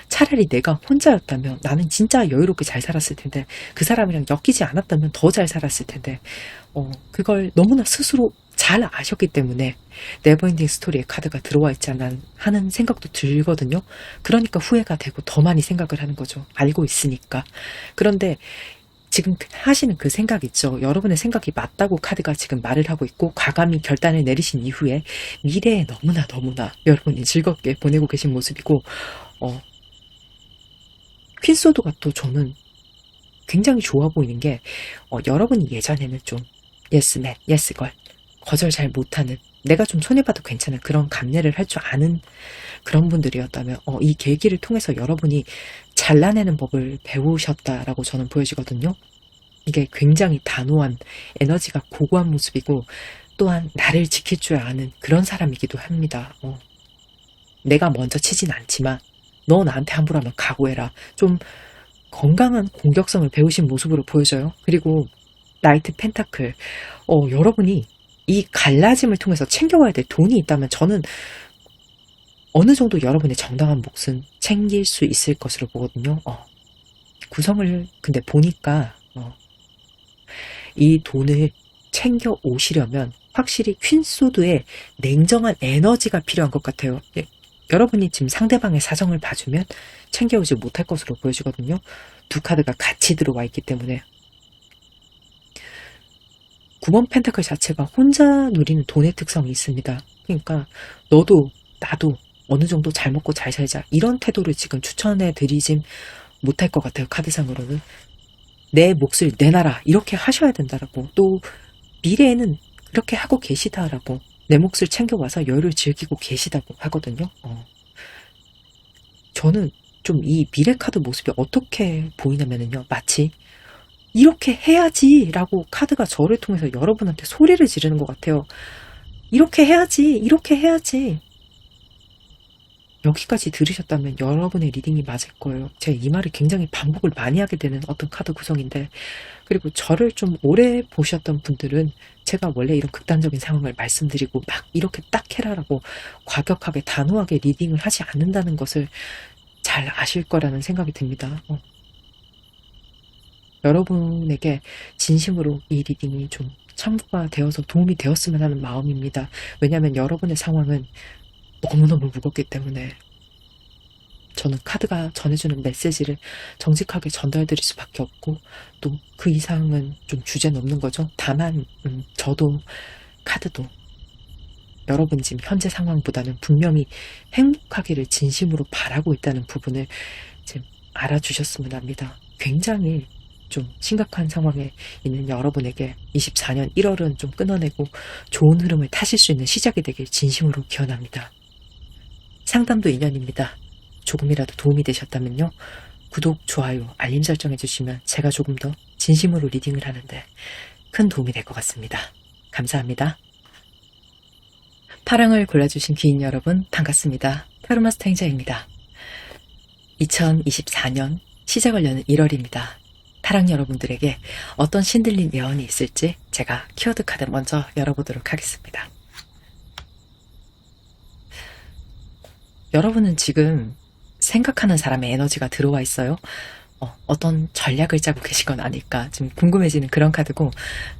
차라리 내가 혼자였다면 나는 진짜 여유롭게 잘 살았을 텐데 그 사람이랑 엮이지 않았다면 더 잘 살았을 텐데 그걸 너무나 스스로 잘 아셨기 때문에 네버엔딩 스토리에 카드가 들어와 있지 않나 하는 생각도 들거든요. 그러니까 후회가 되고 더 많이 생각을 하는 거죠. 알고 있으니까. 그런데 지금 하시는 그 생각 있죠. 여러분의 생각이 맞다고 카드가 지금 말을 하고 있고 과감히 결단을 내리신 이후에 미래에 너무나 여러분이 즐겁게 보내고 계신 모습이고 퀸소드가 또 저는 굉장히 좋아 보이는 게 여러분이 예전에는 좀 예스맨, 예스걸 거절 잘 못하는 내가 좀 손해봐도 괜찮은 그런 감내를 할 줄 아는 그런 분들이었다면 이 계기를 통해서 여러분이 잘라내는 법을 배우셨다라고 저는 보여지거든요. 이게 굉장히 단호한 에너지가 고고한 모습이고 또한 나를 지킬 줄 아는 그런 사람이기도 합니다. 내가 먼저 치진 않지만 너 나한테 함부로 하면 각오해라. 좀 건강한 공격성을 배우신 모습으로 보여져요. 그리고 나이트 펜타클 여러분이 이 갈라짐을 통해서 챙겨와야 될 돈이 있다면 저는 어느 정도 여러분의 정당한 몫은 챙길 수 있을 것으로 보거든요. 구성을 근데 보니까 이 돈을 챙겨 오시려면 확실히 퀸소드의 냉정한 에너지가 필요한 것 같아요. 여러분이 지금 상대방의 사정을 봐주면 챙겨오지 못할 것으로 보여지거든요. 두 카드가 같이 들어와 있기 때문에 9번 펜타클 자체가 혼자 누리는 돈의 특성이 있습니다. 그러니까 너도 나도 어느 정도 잘 먹고 잘 살자 이런 태도를 지금 추천해 드리진 못할 것 같아요. 카드상으로는 내 몫을 내놔라 이렇게 하셔야 된다라고 또 미래에는 이렇게 하고 계시다라고 내 몫을 챙겨와서 여유를 즐기고 계시다고 하거든요. 저는 좀 이 미래 카드 모습이 어떻게 보이냐면요 마치 이렇게 해야지 라고 카드가 저를 통해서 여러분한테 소리를 지르는 것 같아요. 이렇게 해야지 이렇게 해야지. 여기까지 들으셨다면 여러분의 리딩이 맞을 거예요. 제가 이 말을 굉장히 반복을 많이 하게 되는 어떤 카드 구성인데 그리고 저를 좀 오래 보셨던 분들은 제가 원래 이런 극단적인 상황을 말씀드리고 막 이렇게 딱 해라라고 과격하게 단호하게 리딩을 하지 않는다는 것을 잘 아실 거라는 생각이 듭니다. 여러분에게 진심으로 이 리딩이 좀 참고가 되어서 도움이 되었으면 하는 마음입니다. 왜냐하면 여러분의 상황은 너무너무 무겁기 때문에 저는 카드가 전해주는 메시지를 정직하게 전달드릴 수밖에 없고 또 그 이상은 좀 주제 넘는 거죠. 다만 저도 카드도 여러분 지금 현재 상황보다는 분명히 행복하기를 진심으로 바라고 있다는 부분을 지금 알아주셨으면 합니다. 굉장히 좀 심각한 상황에 있는 여러분에게 24년 1월은 좀 끊어내고 좋은 흐름을 타실 수 있는 시작이 되길 진심으로 기원합니다. 상담도 인연입니다. 조금이라도 도움이 되셨다면요. 구독, 좋아요, 알림 설정 해주시면 제가 조금 더 진심으로 리딩을 하는데 큰 도움이 될 것 같습니다. 감사합니다. 파랑을 골라주신 귀인 여러분 반갑습니다. 타로마스터 행자입니다. 2024년 시작을 여는 1월입니다. 파랑 여러분들에게 어떤 신들린 예언이 있을지 제가 키워드 카드 먼저 열어보도록 하겠습니다. 여러분은 지금 생각하는 사람의 에너지가 들어와 있어요. 어떤 전략을 짜고 계신 건 아닐까 좀 궁금해지는 그런 카드고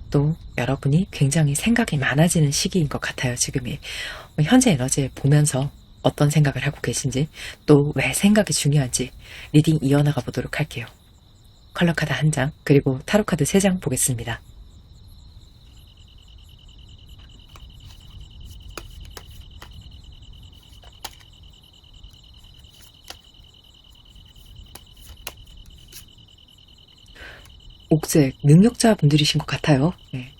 또 여러분이 굉장히 생각이 많아지는 시기인 것 같아요. 지금이 현재 에너지를 보면서 어떤 생각을 하고 계신지 또 왜 생각이 중요한지 리딩 이어나가 보도록 할게요. 컬러 카드 1장 그리고 타로 카드 3장 보겠습니다. 옥색 능력자 분들이신 것 같아요. 네.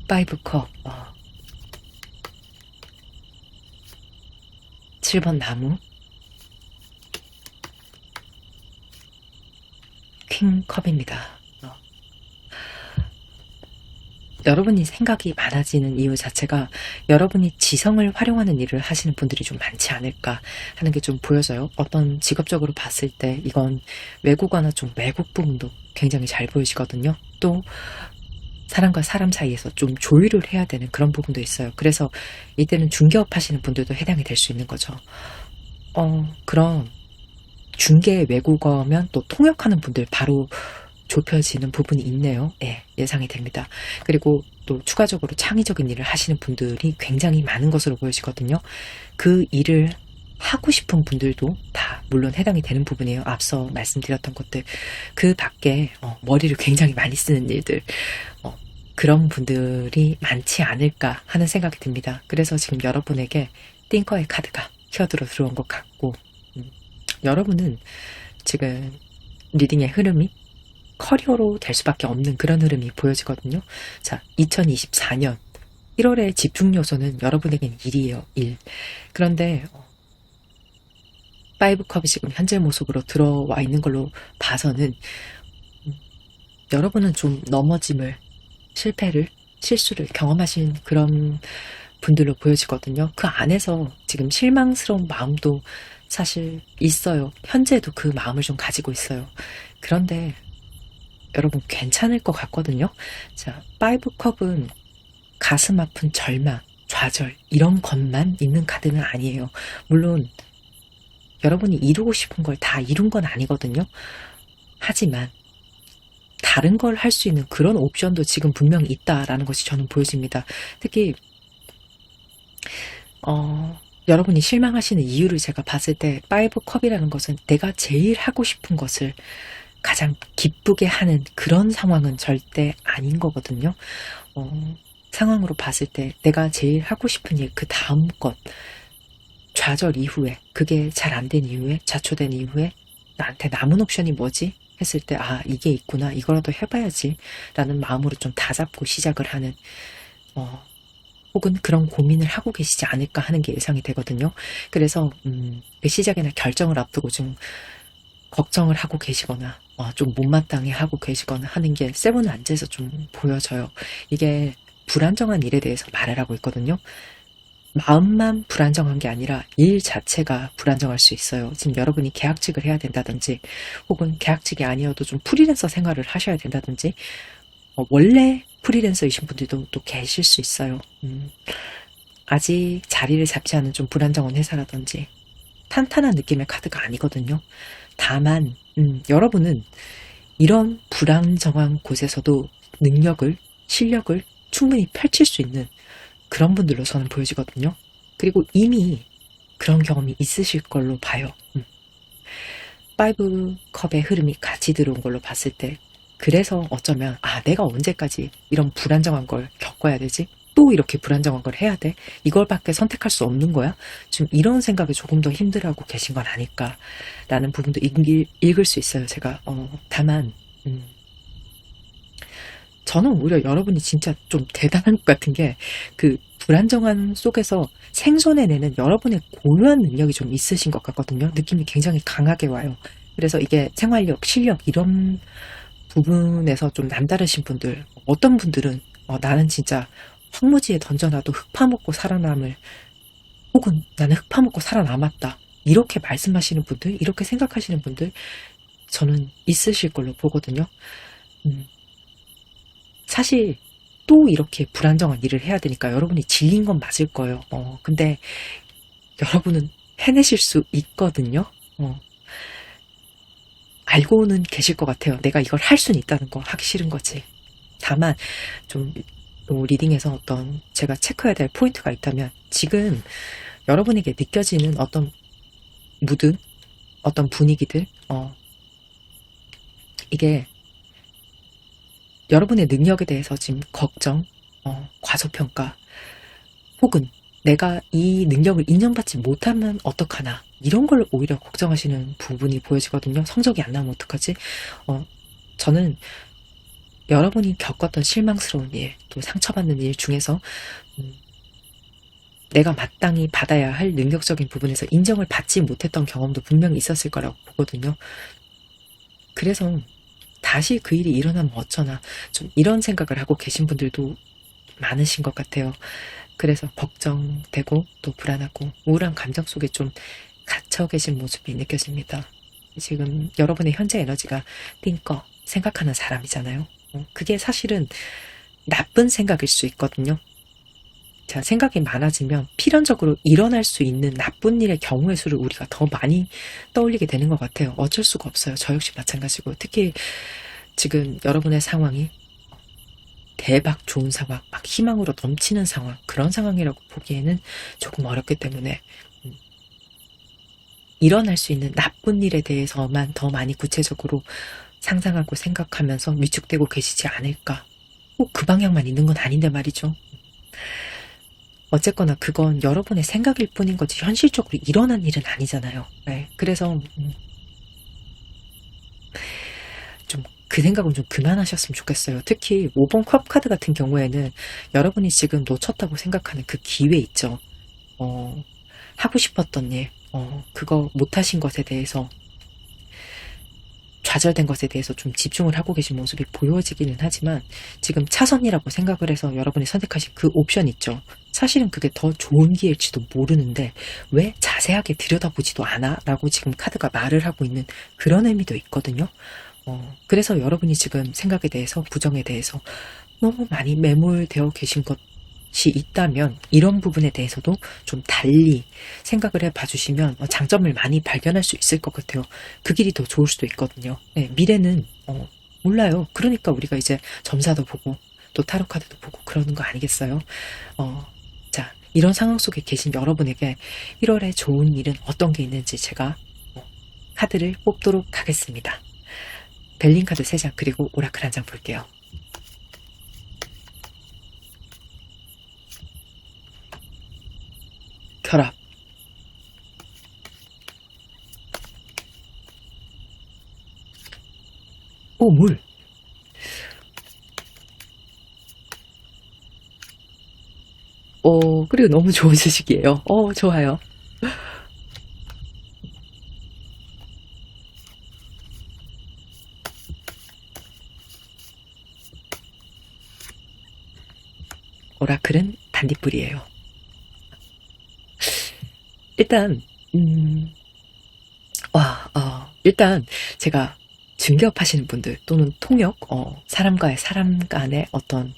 파이브 컵 7번 나무 킹 컵입니다. 여러분이 생각이 많아지는 이유 자체가 여러분이 지성을 활용하는 일을 하시는 분들이 좀 많지 않을까 하는 게 좀 보여져요. 어떤 직업적으로 봤을 때 이건 외국어나 좀 외국 부분도 굉장히 잘 보여지거든요. 또 사람과 사람 사이에서 좀 조율을 해야 되는 그런 부분도 있어요. 그래서 이때는 중개업 하시는 분들도 해당이 될 수 있는 거죠. 그럼 중개 외국어면 또 통역하는 분들 바로 좁혀지는 부분이 있네요. 예, 예상이 됩니다. 그리고 또 추가적으로 창의적인 일을 하시는 분들이 굉장히 많은 것으로 보여지거든요. 그 일을 하고 싶은 분들도 다 물론 해당이 되는 부분이에요. 앞서 말씀드렸던 것들. 그 밖에 머리를 굉장히 많이 쓰는 일들, 그런 분들이 많지 않을까 하는 생각이 듭니다. 그래서 지금 여러분에게 띵커의 카드가 히어드로 들어온 것 같고, 여러분은 지금 리딩의 흐름이 커리어로 될 수밖에 없는 그런 흐름이 보여지거든요. 자, 2024년 1월의 집중 요소는 여러분에게는 일이에요. 일. 그런데 5컵이 지금 현재 모습으로 들어와 있는 걸로 봐서는 여러분은 좀 넘어짐을, 실패를, 실수를 경험하신 그런 분들로 보여지거든요. 그 안에서 지금 실망스러운 마음도 사실 있어요. 현재도 그 마음을 좀 가지고 있어요. 그런데 여러분 괜찮을 것 같거든요. 자, 5컵은 가슴 아픈 절망, 좌절 이런 것만 있는 카드는 아니에요. 물론 여러분이 이루고 싶은 걸 다 이룬 건 아니거든요. 하지만 다른 걸 할 수 있는 그런 옵션도 지금 분명히 있다라는 것이 저는 보여집니다. 특히 여러분이 실망하시는 이유를 제가 봤을 때 5컵이라는 것은 내가 제일 하고 싶은 것을 가장 기쁘게 하는 그런 상황은 절대 아닌 거거든요. 상황으로 봤을 때 내가 제일 하고 싶은 일, 그 다음 것, 좌절 이후에, 그게 잘 안 된 이후에, 자초된 이후에 나한테 남은 옵션이 뭐지? 했을 때 이게 있구나, 이거라도 해봐야지 라는 마음으로 좀 다잡고 시작을 하는 혹은 그런 고민을 하고 계시지 않을까 하는 게 예상이 되거든요. 그래서 그 시작이나 결정을 앞두고 좀 걱정을 하고 계시거나 좀 못마땅해 하고 계시거나 하는 게 세븐 안제에서 좀 보여져요. 이게 불안정한 일에 대해서 말을 하고 있거든요. 마음만 불안정한 게 아니라 일 자체가 불안정할 수 있어요. 지금 여러분이 계약직을 해야 된다든지 혹은 계약직이 아니어도 좀 프리랜서 생활을 하셔야 된다든지 원래 프리랜서이신 분들도 또 계실 수 있어요. 아직 자리를 잡지 않은 좀 불안정한 회사라든지 탄탄한 느낌의 카드가 아니거든요. 다만 여러분은 이런 불안정한 곳에서도 능력을, 실력을 충분히 펼칠 수 있는 그런 분들로 저는 보여지거든요. 그리고 이미 그런 경험이 있으실 걸로 봐요. 5컵의 흐름이 같이 들어온 걸로 봤을 때 그래서 어쩌면 내가 언제까지 이런 불안정한 걸 겪어야 되지? 또 이렇게 불안정한 걸 해야 돼? 이걸밖에 선택할 수 없는 거야? 지금 이런 생각에 조금 더 힘들어하고 계신 건 아닐까라는 부분도 읽을 수 있어요. 제가 다만 저는 오히려 여러분이 진짜 좀 대단한 것 같은 게 그 불안정한 속에서 생존해내는 여러분의 고유한 능력이 좀 있으신 것 같거든요. 느낌이 굉장히 강하게 와요. 그래서 이게 생활력, 실력 이런 부분에서 좀 남다르신 분들, 어떤 분들은 나는 진짜 황무지에 던져놔도 흙 파먹고 살아남을, 혹은 나는 흙 파먹고 살아남았다, 이렇게 말씀하시는 분들, 이렇게 생각하시는 분들 저는 있으실 걸로 보거든요. 사실 또 이렇게 불안정한 일을 해야 되니까 여러분이 질린 건 맞을 거예요. 근데 여러분은 해내실 수 있거든요. 알고는 계실 것 같아요. 내가 이걸 할 수는 있다는 거, 하기 싫은 거지. 다만 좀 리딩에서 어떤 제가 체크해야 될 포인트가 있다면 지금 여러분에게 느껴지는 어떤 무드, 어떤 분위기들, 이게 여러분의 능력에 대해서 지금 걱정, 과소평가, 혹은 내가 이 능력을 인정받지 못하면 어떡하나, 이런 걸 오히려 걱정하시는 부분이 보여지거든요. 성적이 안 나오면 어떡하지? 저는 여러분이 겪었던 실망스러운 일, 또 상처받는 일 중에서 내가 마땅히 받아야 할 능력적인 부분에서 인정을 받지 못했던 경험도 분명히 있었을 거라고 보거든요. 그래서 다시 그 일이 일어나면 어쩌나, 좀 이런 생각을 하고 계신 분들도 많으신 것 같아요. 그래서 걱정되고 또 불안하고 우울한 감정 속에 좀 갇혀 계신 모습이 느껴집니다. 지금 여러분의 현재 에너지가 띵꺼 생각하는 사람이잖아요. 그게 사실은 나쁜 생각일 수 있거든요. 자, 생각이 많아지면 필연적으로 일어날 수 있는 나쁜 일의 경우의 수를 우리가 더 많이 떠올리게 되는 것 같아요. 어쩔 수가 없어요. 저 역시 마찬가지고. 특히 지금 여러분의 상황이 대박 좋은 상황, 막 희망으로 넘치는 상황, 그런 상황이라고 보기에는 조금 어렵기 때문에 일어날 수 있는 나쁜 일에 대해서만 더 많이 구체적으로 상상하고 생각하면서 위축되고 계시지 않을까. 꼭 그 방향만 있는 건 아닌데 말이죠. 어쨌거나 그건 여러분의 생각일 뿐인 거지 현실적으로 일어난 일은 아니잖아요. 네, 그래서 좀 그 생각은 좀 그만하셨으면 좋겠어요. 특히 5번 컵 카드 같은 경우에는 여러분이 지금 놓쳤다고 생각하는 그 기회 있죠. 하고 싶었던 일, 그거 못하신 것에 대해서 좌절된 것에 대해서 좀 집중을 하고 계신 모습이 보여지기는 하지만 지금 차선이라고 생각을 해서 여러분이 선택하신 그 옵션 있죠. 사실은 그게 더 좋은 기회일지도 모르는데 왜 자세하게 들여다보지도 않아? 라고 지금 카드가 말을 하고 있는 그런 의미도 있거든요. 그래서 여러분이 지금 생각에 대해서 부정에 대해서 너무 많이 매몰되어 계신 것이 있다면 이런 부분에 대해서도 좀 달리 생각을 해봐 주시면 장점을 많이 발견할 수 있을 것 같아요. 그 길이 더 좋을 수도 있거든요. 네, 미래는 몰라요. 그러니까 우리가 이제 점사도 보고 또 타로 카드도 보고 그러는 거 아니겠어요? 자, 이런 상황 속에 계신 여러분에게 1월에 좋은 일은 어떤 게 있는지 제가 카드를 뽑도록 하겠습니다. 벨린 카드 3장 그리고 오라클 1장 볼게요. 결합. 오, 물. 그리고 너무 좋은 소식이에요. 좋아요. 오라클은 반딧불이에요. 일단 일단 제가 중개업 하시는 분들 또는 통역, 사람과의 사람 간의 어떤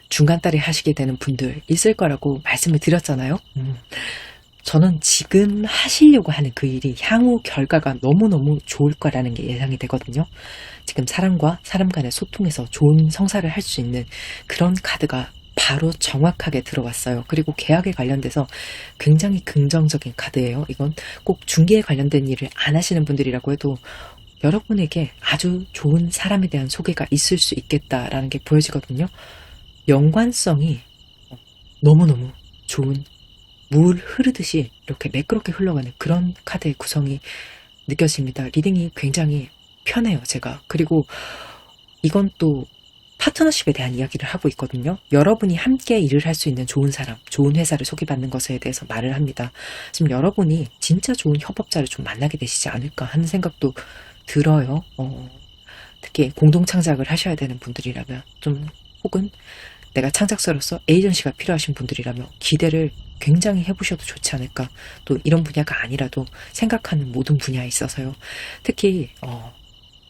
중간다리 하시게 되는 분들 있을 거라고 말씀을 드렸잖아요. 저는 지금 하시려고 하는 그 일이 향후 결과가 너무너무 좋을 거라는 게 예상이 되거든요. 지금 사람과 사람 간의 소통에서 좋은 성사를 할 수 있는 그런 카드가 바로 정확하게 들어왔어요. 그리고 계약에 관련돼서 굉장히 긍정적인 카드예요. 이건 꼭 중개에 관련된 일을 안 하시는 분들이라고 해도 여러분에게 아주 좋은 사람에 대한 소개가 있을 수 있겠다라는 게 보여지거든요. 연관성이 너무너무 좋은 물 흐르듯이 이렇게 매끄럽게 흘러가는 그런 카드의 구성이 느껴집니다. 리딩이 굉장히 편해요, 제가. 그리고 이건 또 파트너십에 대한 이야기를 하고 있거든요. 여러분이 함께 일을 할 수 있는 좋은 사람, 좋은 회사를 소개받는 것에 대해서 말을 합니다. 지금 여러분이 진짜 좋은 협업자를 좀 만나게 되시지 않을까 하는 생각도 들어요. 특히 공동 창작을 하셔야 되는 분들이라면 좀 혹은 내가 창작자로서 에이전시가 필요하신 분들이라면 기대를 굉장히 해보셔도 좋지 않을까. 또 이런 분야가 아니라도 생각하는 모든 분야에 있어서요. 특히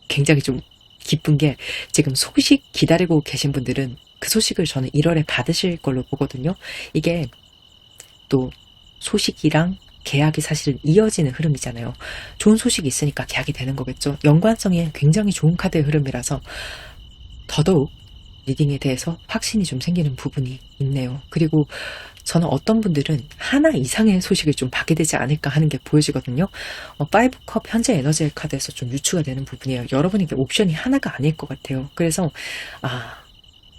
굉장히 좀 기쁜 게 지금 소식 기다리고 계신 분들은 그 소식을 저는 1월에 받으실 걸로 보거든요. 이게 또 소식이랑 계약이 사실은 이어지는 흐름이잖아요. 좋은 소식이 있으니까 계약이 되는 거겠죠. 연관성이 굉장히 좋은 카드의 흐름이라서 더더욱 리딩에 대해서 확신이 좀 생기는 부분이 있네요. 그리고 저는 어떤 분들은 하나 이상의 소식을 좀 받게 되지 않을까 하는 게 보여지거든요. 5컵 현재 에너지의 카드에서 좀 유추가 되는 부분이에요. 여러분에게 옵션이 하나가 아닐 것 같아요. 그래서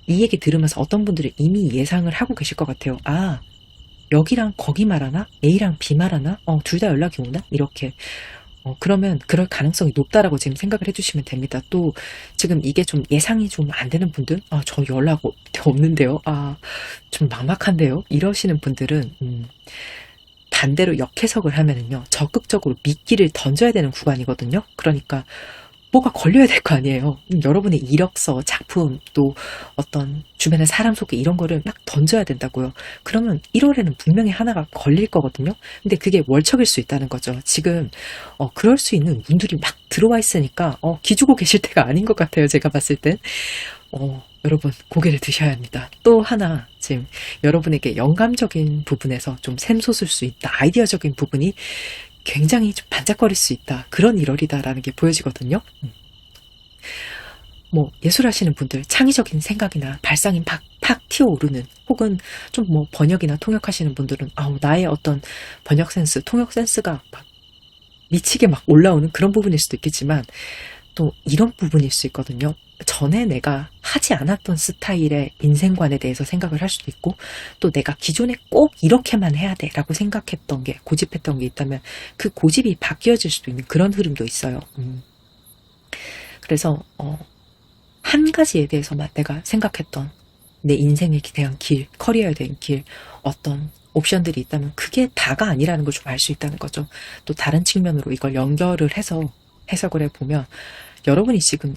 이 얘기 들으면서 어떤 분들은 이미 예상을 하고 계실 것 같아요. 여기랑 거기 말하나? A랑 B 말하나? 둘 다 연락이 오나? 이렇게. 그러면 그럴 가능성이 높다라고 지금 생각을 해주시면 됩니다. 또 지금 이게 좀 예상이 좀 안 되는 분들, 저 연락 없는데요. 좀 막막한데요. 이러시는 분들은 반대로 역해석을 하면은요, 적극적으로 미끼를 던져야 되는 구간이거든요. 그러니까 뭐가 걸려야 될 거 아니에요. 여러분의 이력서, 작품, 또 어떤 주변의 사람 소개 이런 거를 막 던져야 된다고요. 그러면 1월에는 분명히 하나가 걸릴 거거든요. 근데 그게 월척일 수 있다는 거죠. 지금 그럴 수 있는 운들이 막 들어와 있으니까 기죽고 계실 때가 아닌 것 같아요. 제가 봤을 땐. 여러분 고개를 드셔야 합니다. 또 하나 지금 여러분에게 영감적인 부분에서 좀 샘솟을 수 있다. 아이디어적인 부분이 굉장히 좀 반짝거릴 수 있다. 그런 1월이다라는 게 보여지거든요. 뭐 예술하시는 분들 창의적인 생각이나 발상이 팍팍 튀어오르는, 혹은 좀 뭐 번역이나 통역하시는 분들은 나의 어떤 번역 센스, 통역 센스가 막 미치게 막 올라오는 그런 부분일 수도 있겠지만, 또 이런 부분일 수 있거든요. 전에 내가 하지 않았던 스타일의 인생관에 대해서 생각을 할 수도 있고, 또 내가 기존에 꼭 이렇게만 해야 돼 라고 생각했던 게, 고집했던 게 있다면 그 고집이 바뀌어질 수도 있는 그런 흐름도 있어요. 그래서 한 가지에 대해서만 내가 생각했던 내 인생에 대한 길, 커리어에 대한 길, 어떤 옵션들이 있다면 그게 다가 아니라는 걸 좀 알 수 있다는 거죠. 또 다른 측면으로 이걸 연결을 해서 해석을 해보면, 여러분이 지금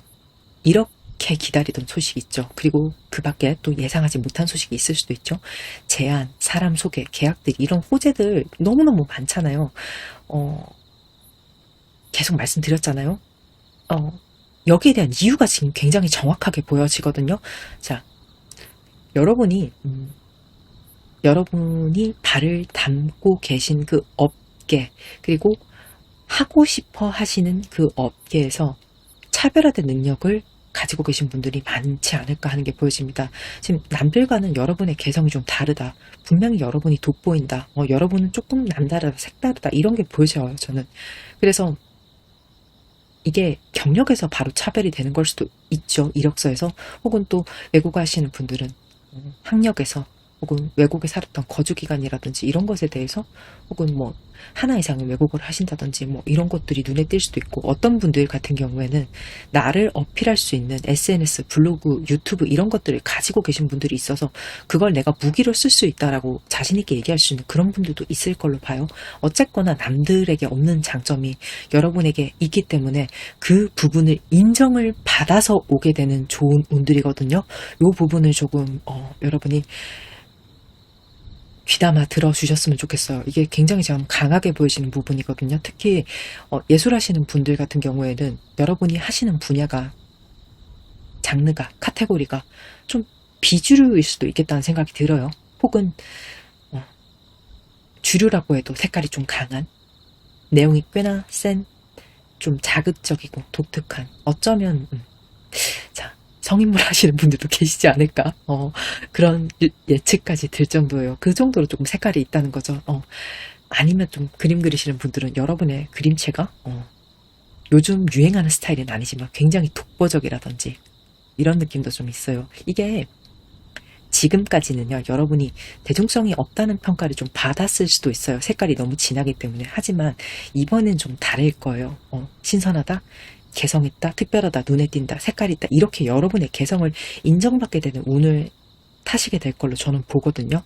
이렇게 기다리던 소식이 있죠. 그리고 그 밖에 또 예상하지 못한 소식이 있을 수도 있죠. 제안, 사람 소개, 계약들, 이런 호재들 너무너무 많잖아요. 계속 말씀드렸잖아요. 여기에 대한 이유가 지금 굉장히 정확하게 보여지거든요. 자, 여러분이 발을 담고 계신 그 업계, 그리고 하고 싶어 하시는 그 업계에서 차별화된 능력을 가지고 계신 분들이 많지 않을까 하는 게 보여집니다. 지금 남들과는 여러분의 개성이 좀 다르다. 분명히 여러분이 돋보인다. 여러분은 조금 남다르다, 색다르다. 이런 게 보여져요, 저는. 그래서 이게 경력에서 바로 차별이 되는 걸 수도 있죠. 이력서에서. 혹은 또 외국어 하시는 분들은 학력에서, 혹은 외국에 살았던 거주기간이라든지 이런 것에 대해서, 혹은 뭐 하나 이상의 외국어를 하신다든지 뭐 이런 것들이 눈에 띌 수도 있고, 어떤 분들 같은 경우에는 나를 어필할 수 있는 SNS, 블로그, 유튜브 이런 것들을 가지고 계신 분들이 있어서 그걸 내가 무기로 쓸 수 있다라고 자신 있게 얘기할 수 있는 그런 분들도 있을 걸로 봐요. 어쨌거나 남들에게 없는 장점이 여러분에게 있기 때문에 그 부분을 인정을 받아서 오게 되는 좋은 운들이거든요. 이 부분을 조금 여러분이 귀담아 들어주셨으면 좋겠어요. 이게 굉장히 좀 강하게 보여지는 부분이거든요. 특히 예술하시는 분들 같은 경우에는 여러분이 하시는 분야가, 장르가, 카테고리가 좀 비주류일 수도 있겠다는 생각이 들어요. 혹은 주류라고 해도 색깔이 좀 강한, 내용이 꽤나 센, 좀 자극적이고 독특한, 어쩌면 자, 성인물 하시는 분들도 계시지 않을까? 그런 예측까지 들 정도예요. 그 정도로 조금 색깔이 있다는 거죠. 아니면 좀 그림 그리시는 분들은 여러분의 그림체가 요즘 유행하는 스타일은 아니지만 굉장히 독보적이라든지 이런 느낌도 좀 있어요. 이게 지금까지는요, 여러분이 대중성이 없다는 평가를 좀 받았을 수도 있어요. 색깔이 너무 진하기 때문에. 하지만 이번엔 좀 다를 거예요. 신선하다, 개성있다, 특별하다, 눈에 띈다, 색깔이 있다, 이렇게 여러분의 개성을 인정받게 되는 운을 타시게 될 걸로 저는 보거든요.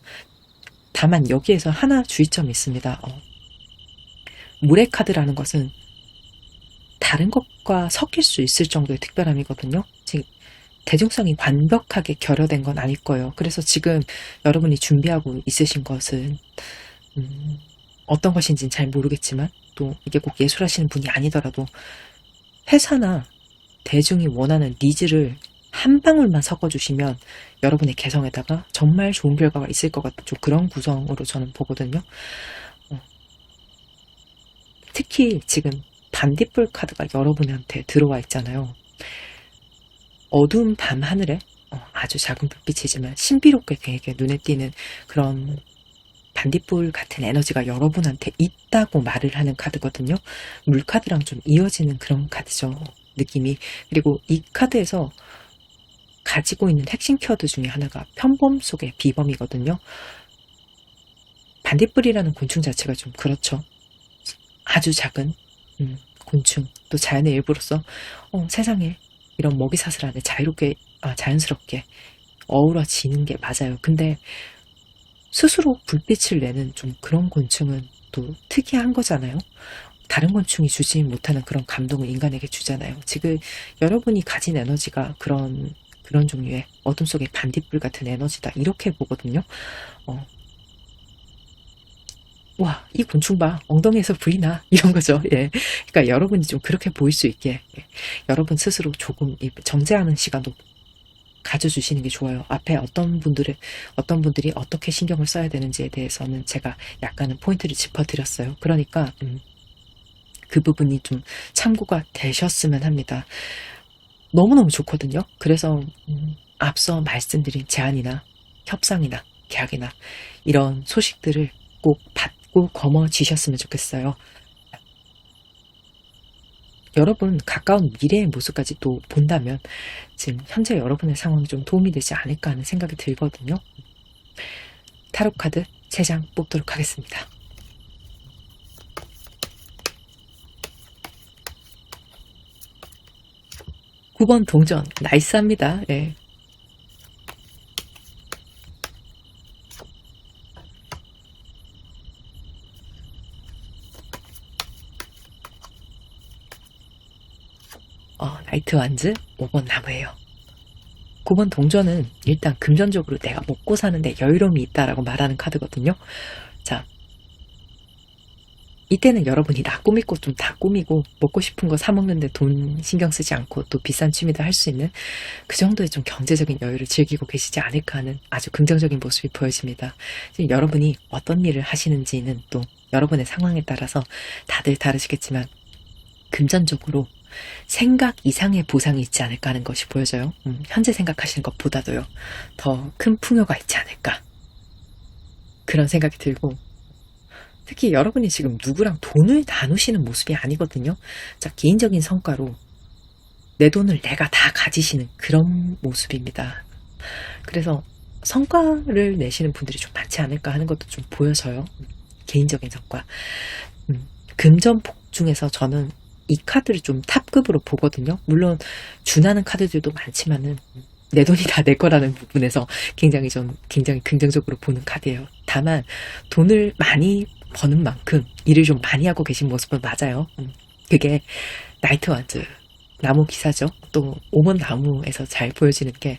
다만 여기에서 하나 주의점이 있습니다. 물의 카드라는 것은 다른 것과 섞일 수 있을 정도의 특별함이거든요. 지금 대중성이 완벽하게 결여된 건 아닐 거예요. 그래서 지금 여러분이 준비하고 있으신 것은 어떤 것인지는 잘 모르겠지만, 또 이게 꼭 예술하시는 분이 아니더라도 회사나 대중이 원하는 니즈를 한 방울만 섞어주시면 여러분의 개성에다가 정말 좋은 결과가 있을 것 같은 좀 그런 구성으로 저는 보거든요. 특히 지금 반딧불 카드가 여러분한테 들어와 있잖아요. 어두운 밤 하늘에 아주 작은 불빛이지만 신비롭게 되게 눈에 띄는 그런 반딧불 같은 에너지가 여러분한테 있다고 말을 하는 카드거든요. 물카드랑 좀 이어지는 그런 카드죠, 느낌이. 그리고 이 카드에서 가지고 있는 핵심 키워드 중에 하나가 편범 속의 비범이거든요. 반딧불이라는 곤충 자체가 좀 그렇죠. 아주 작은 곤충, 또 자연의 일부로서 세상에 이런 먹이사슬 안에 자연스럽게 어우러지는 게 맞아요. 근데 스스로 불빛을 내는 좀 그런 곤충은 또 특이한 거잖아요. 다른 곤충이 주지 못하는 그런 감동을 인간에게 주잖아요. 지금 여러분이 가진 에너지가 그런 종류의 어둠 속의 반딧불 같은 에너지다. 이렇게 보거든요. 와, 이 곤충 봐. 엉덩이에서 불이 나. 이런 거죠. 예. 그러니까 여러분이 좀 그렇게 보일 수 있게, 예. 여러분 스스로 조금 정제하는 시간도 가져주시는 게 좋아요. 앞에 어떤 분들이 어떻게 신경을 써야 되는지에 대해서는 제가 약간은 포인트를 짚어드렸어요. 그러니까, 그 부분이 좀 참고가 되셨으면 합니다. 너무너무 좋거든요. 그래서, 앞서 말씀드린 제안이나 협상이나 계약이나 이런 소식들을 꼭 받고 거머쥐셨으면 좋겠어요. 여러분 가까운 미래의 모습까지 또 본다면 지금 현재 여러분의 상황이 좀 도움이 되지 않을까 하는 생각이 들거든요. 타로 카드 3장 뽑도록 하겠습니다. (9번) 동전. 나이스합니다. 예. 나이트 완즈 5번 나무예요. 9번 동전은 일단 금전적으로 내가 먹고 사는데 여유로움이 있다라고 말하는 카드거든요. 자, 이때는 여러분이 나 꾸미고 좀 다 꾸미고 먹고 싶은 거 사 먹는데 돈 신경 쓰지 않고 또 비싼 취미도 할 수 있는 그 정도의 좀 경제적인 여유를 즐기고 계시지 않을까 하는 아주 긍정적인 모습이 보여집니다. 지금 여러분이 어떤 일을 하시는지는 또 여러분의 상황에 따라서 다들 다르시겠지만 금전적으로 생각 이상의 보상이 있지 않을까 하는 것이 보여져요. 현재 생각하시는 것보다도요. 더 큰 풍요가 있지 않을까. 그런 생각이 들고 특히 여러분이 지금 누구랑 돈을 나누시는 모습이 아니거든요. 자, 개인적인 성과로 내 돈을 내가 다 가지시는 그런 모습입니다. 그래서 성과를 내시는 분들이 좀 많지 않을까 하는 것도 좀 보여져요. 개인적인 성과. 금전복 중에서 저는 이 카드를 좀 탑급으로 보거든요. 물론 준하는 카드들도 많지만은 내 돈이 다 내 거라는 부분에서 굉장히 긍정적으로 보는 카드예요. 다만 돈을 많이 버는 만큼 일을 좀 많이 하고 계신 모습은 맞아요. 그게 나이트 완즈 나무 기사죠. 또 5번 나무에서 잘 보여지는 게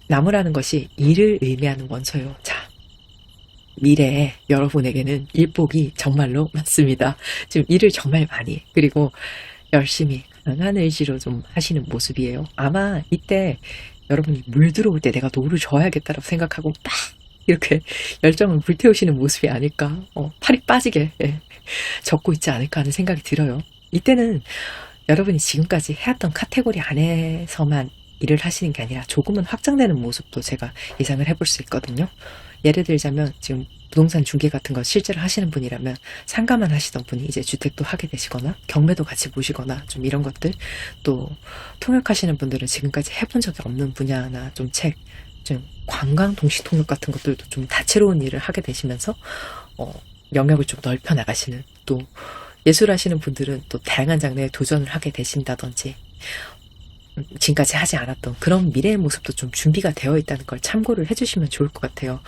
나무라는 것이 일을 의미하는 원소예요. 자, 미래에 여러분에게는 일복이 정말로 많습니다. 지금 일을 정말 많이 그리고 열심히 강한 의지로 좀 하시는 모습이에요. 아마 이때 여러분이 물 들어올 때 내가 노를 져야겠다라고 생각하고 막 이렇게 열정을 불태우시는 모습이 아닐까. 팔이 빠지게 적고 있지 않을까 하는 생각이 들어요. 이때는 여러분이 지금까지 해왔던 카테고리 안에서만 일을 하시는 게 아니라 조금은 확장되는 모습도 제가 예상을 해볼 수 있거든요. 예를 들자면 지금 부동산 중개 같은 거 실제로 하시는 분이라면 상가만 하시던 분이 이제 주택도 하게 되시거나 경매도 같이 보시거나 좀 이런 것들, 또 통역하시는 분들은 지금까지 해본 적이 없는 분야나 좀 관광 동시 통역 같은 것들도 좀 다채로운 일을 하게 되시면서 영역을 좀 넓혀 나가시는, 또 예술하시는 분들은 또 다양한 장르에 도전을 하게 되신다든지 지금까지 하지 않았던 그런 미래의 모습도 좀 준비가 되어 있다는 걸 참고를 해주시면 좋을 것 같아요.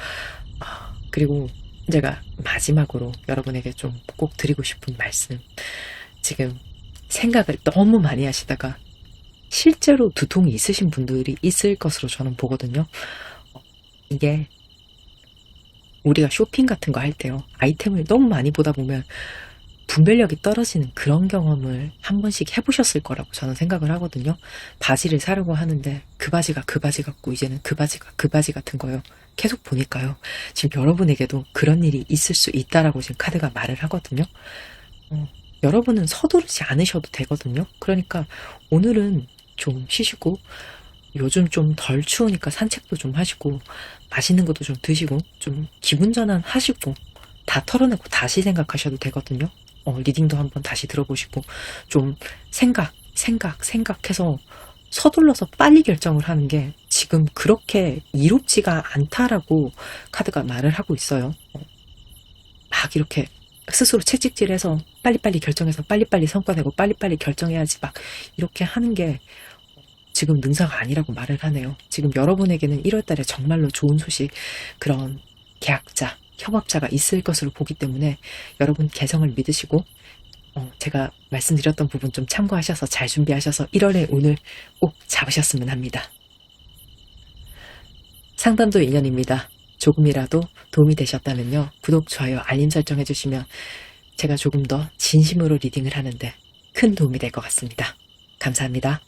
그리고 제가 마지막으로 여러분에게 좀 꼭 드리고 싶은 말씀, 지금 생각을 너무 많이 하시다가 실제로 두통이 있으신 분들이 있을 것으로 저는 보거든요. 이게 우리가 쇼핑 같은 거 할 때요, 아이템을 너무 많이 보다 보면 분별력이 떨어지는 그런 경험을 한 번씩 해보셨을 거라고 저는 생각을 하거든요. 바지를 사려고 하는데 그 바지가 그 바지 같고 이제는 그 바지가 그 바지 같은 거예요. 계속 보니까요. 지금 여러분에게도 그런 일이 있을 수 있다라고 지금 카드가 말을 하거든요. 여러분은 서두르지 않으셔도 되거든요. 그러니까 오늘은 좀 쉬시고, 요즘 좀 덜 추우니까 산책도 좀 하시고 맛있는 것도 좀 드시고 좀 기분 전환 하시고 다 털어내고 다시 생각하셔도 되거든요. 리딩도 한번 다시 들어보시고 좀 생각해서 서둘러서 빨리 결정을 하는 게 지금 그렇게 이롭지가 않다라고 카드가 말을 하고 있어요. 막 이렇게 스스로 채찍질해서 빨리빨리 결정해서 빨리빨리 성과 내고 빨리빨리 결정해야지 막 이렇게 하는 게 지금 능사가 아니라고 말을 하네요. 지금 여러분에게는 1월달에 정말로 좋은 소식, 그런 계약자, 협업자가 있을 것으로 보기 때문에 여러분 개성을 믿으시고 제가 말씀드렸던 부분 좀 참고하셔서 잘 준비하셔서 1월에 오늘 꼭 잡으셨으면 합니다. 상담도 인연입니다. 조금이라도 도움이 되셨다면요. 구독, 좋아요, 알림 설정 해주시면 제가 조금 더 진심으로 리딩을 하는데 큰 도움이 될 것 같습니다. 감사합니다.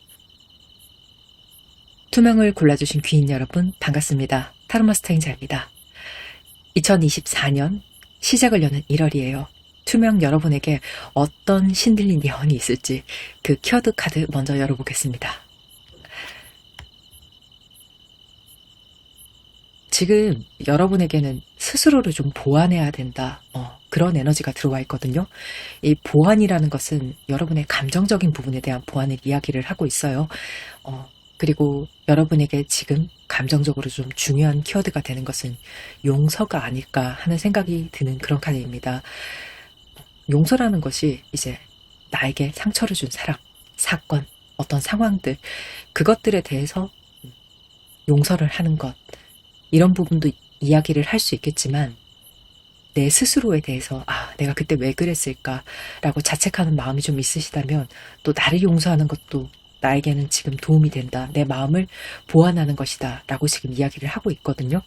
투명을 골라주신 귀인 여러분 반갑습니다. 타로마스터행자입니다. 2024년 시작을 여는 1월이에요. 투명 여러분에게 어떤 신들린 예언이 있을지 그 키워드 카드 먼저 열어보겠습니다. 지금 여러분에게는 스스로를 좀 보완해야 된다. 그런 에너지가 들어와 있거든요. 이 보완이라는 것은 여러분의 감정적인 부분에 대한 보완을 이야기를 하고 있어요. 그리고 여러분에게 지금 감정적으로 좀 중요한 키워드가 되는 것은 용서가 아닐까 하는 생각이 드는 그런 카드입니다. 용서라는 것이 이제 나에게 상처를 준 사람, 사건, 어떤 상황들, 그것들에 대해서 용서를 하는 것, 이런 부분도 이야기를 할 수 있겠지만 내 스스로에 대해서 내가 그때 왜 그랬을까라고 자책하는 마음이 좀 있으시다면 또 나를 용서하는 것도 나에게는 지금 도움이 된다. 내 마음을 보완하는 것이다. 라고 지금 이야기를 하고 있거든요.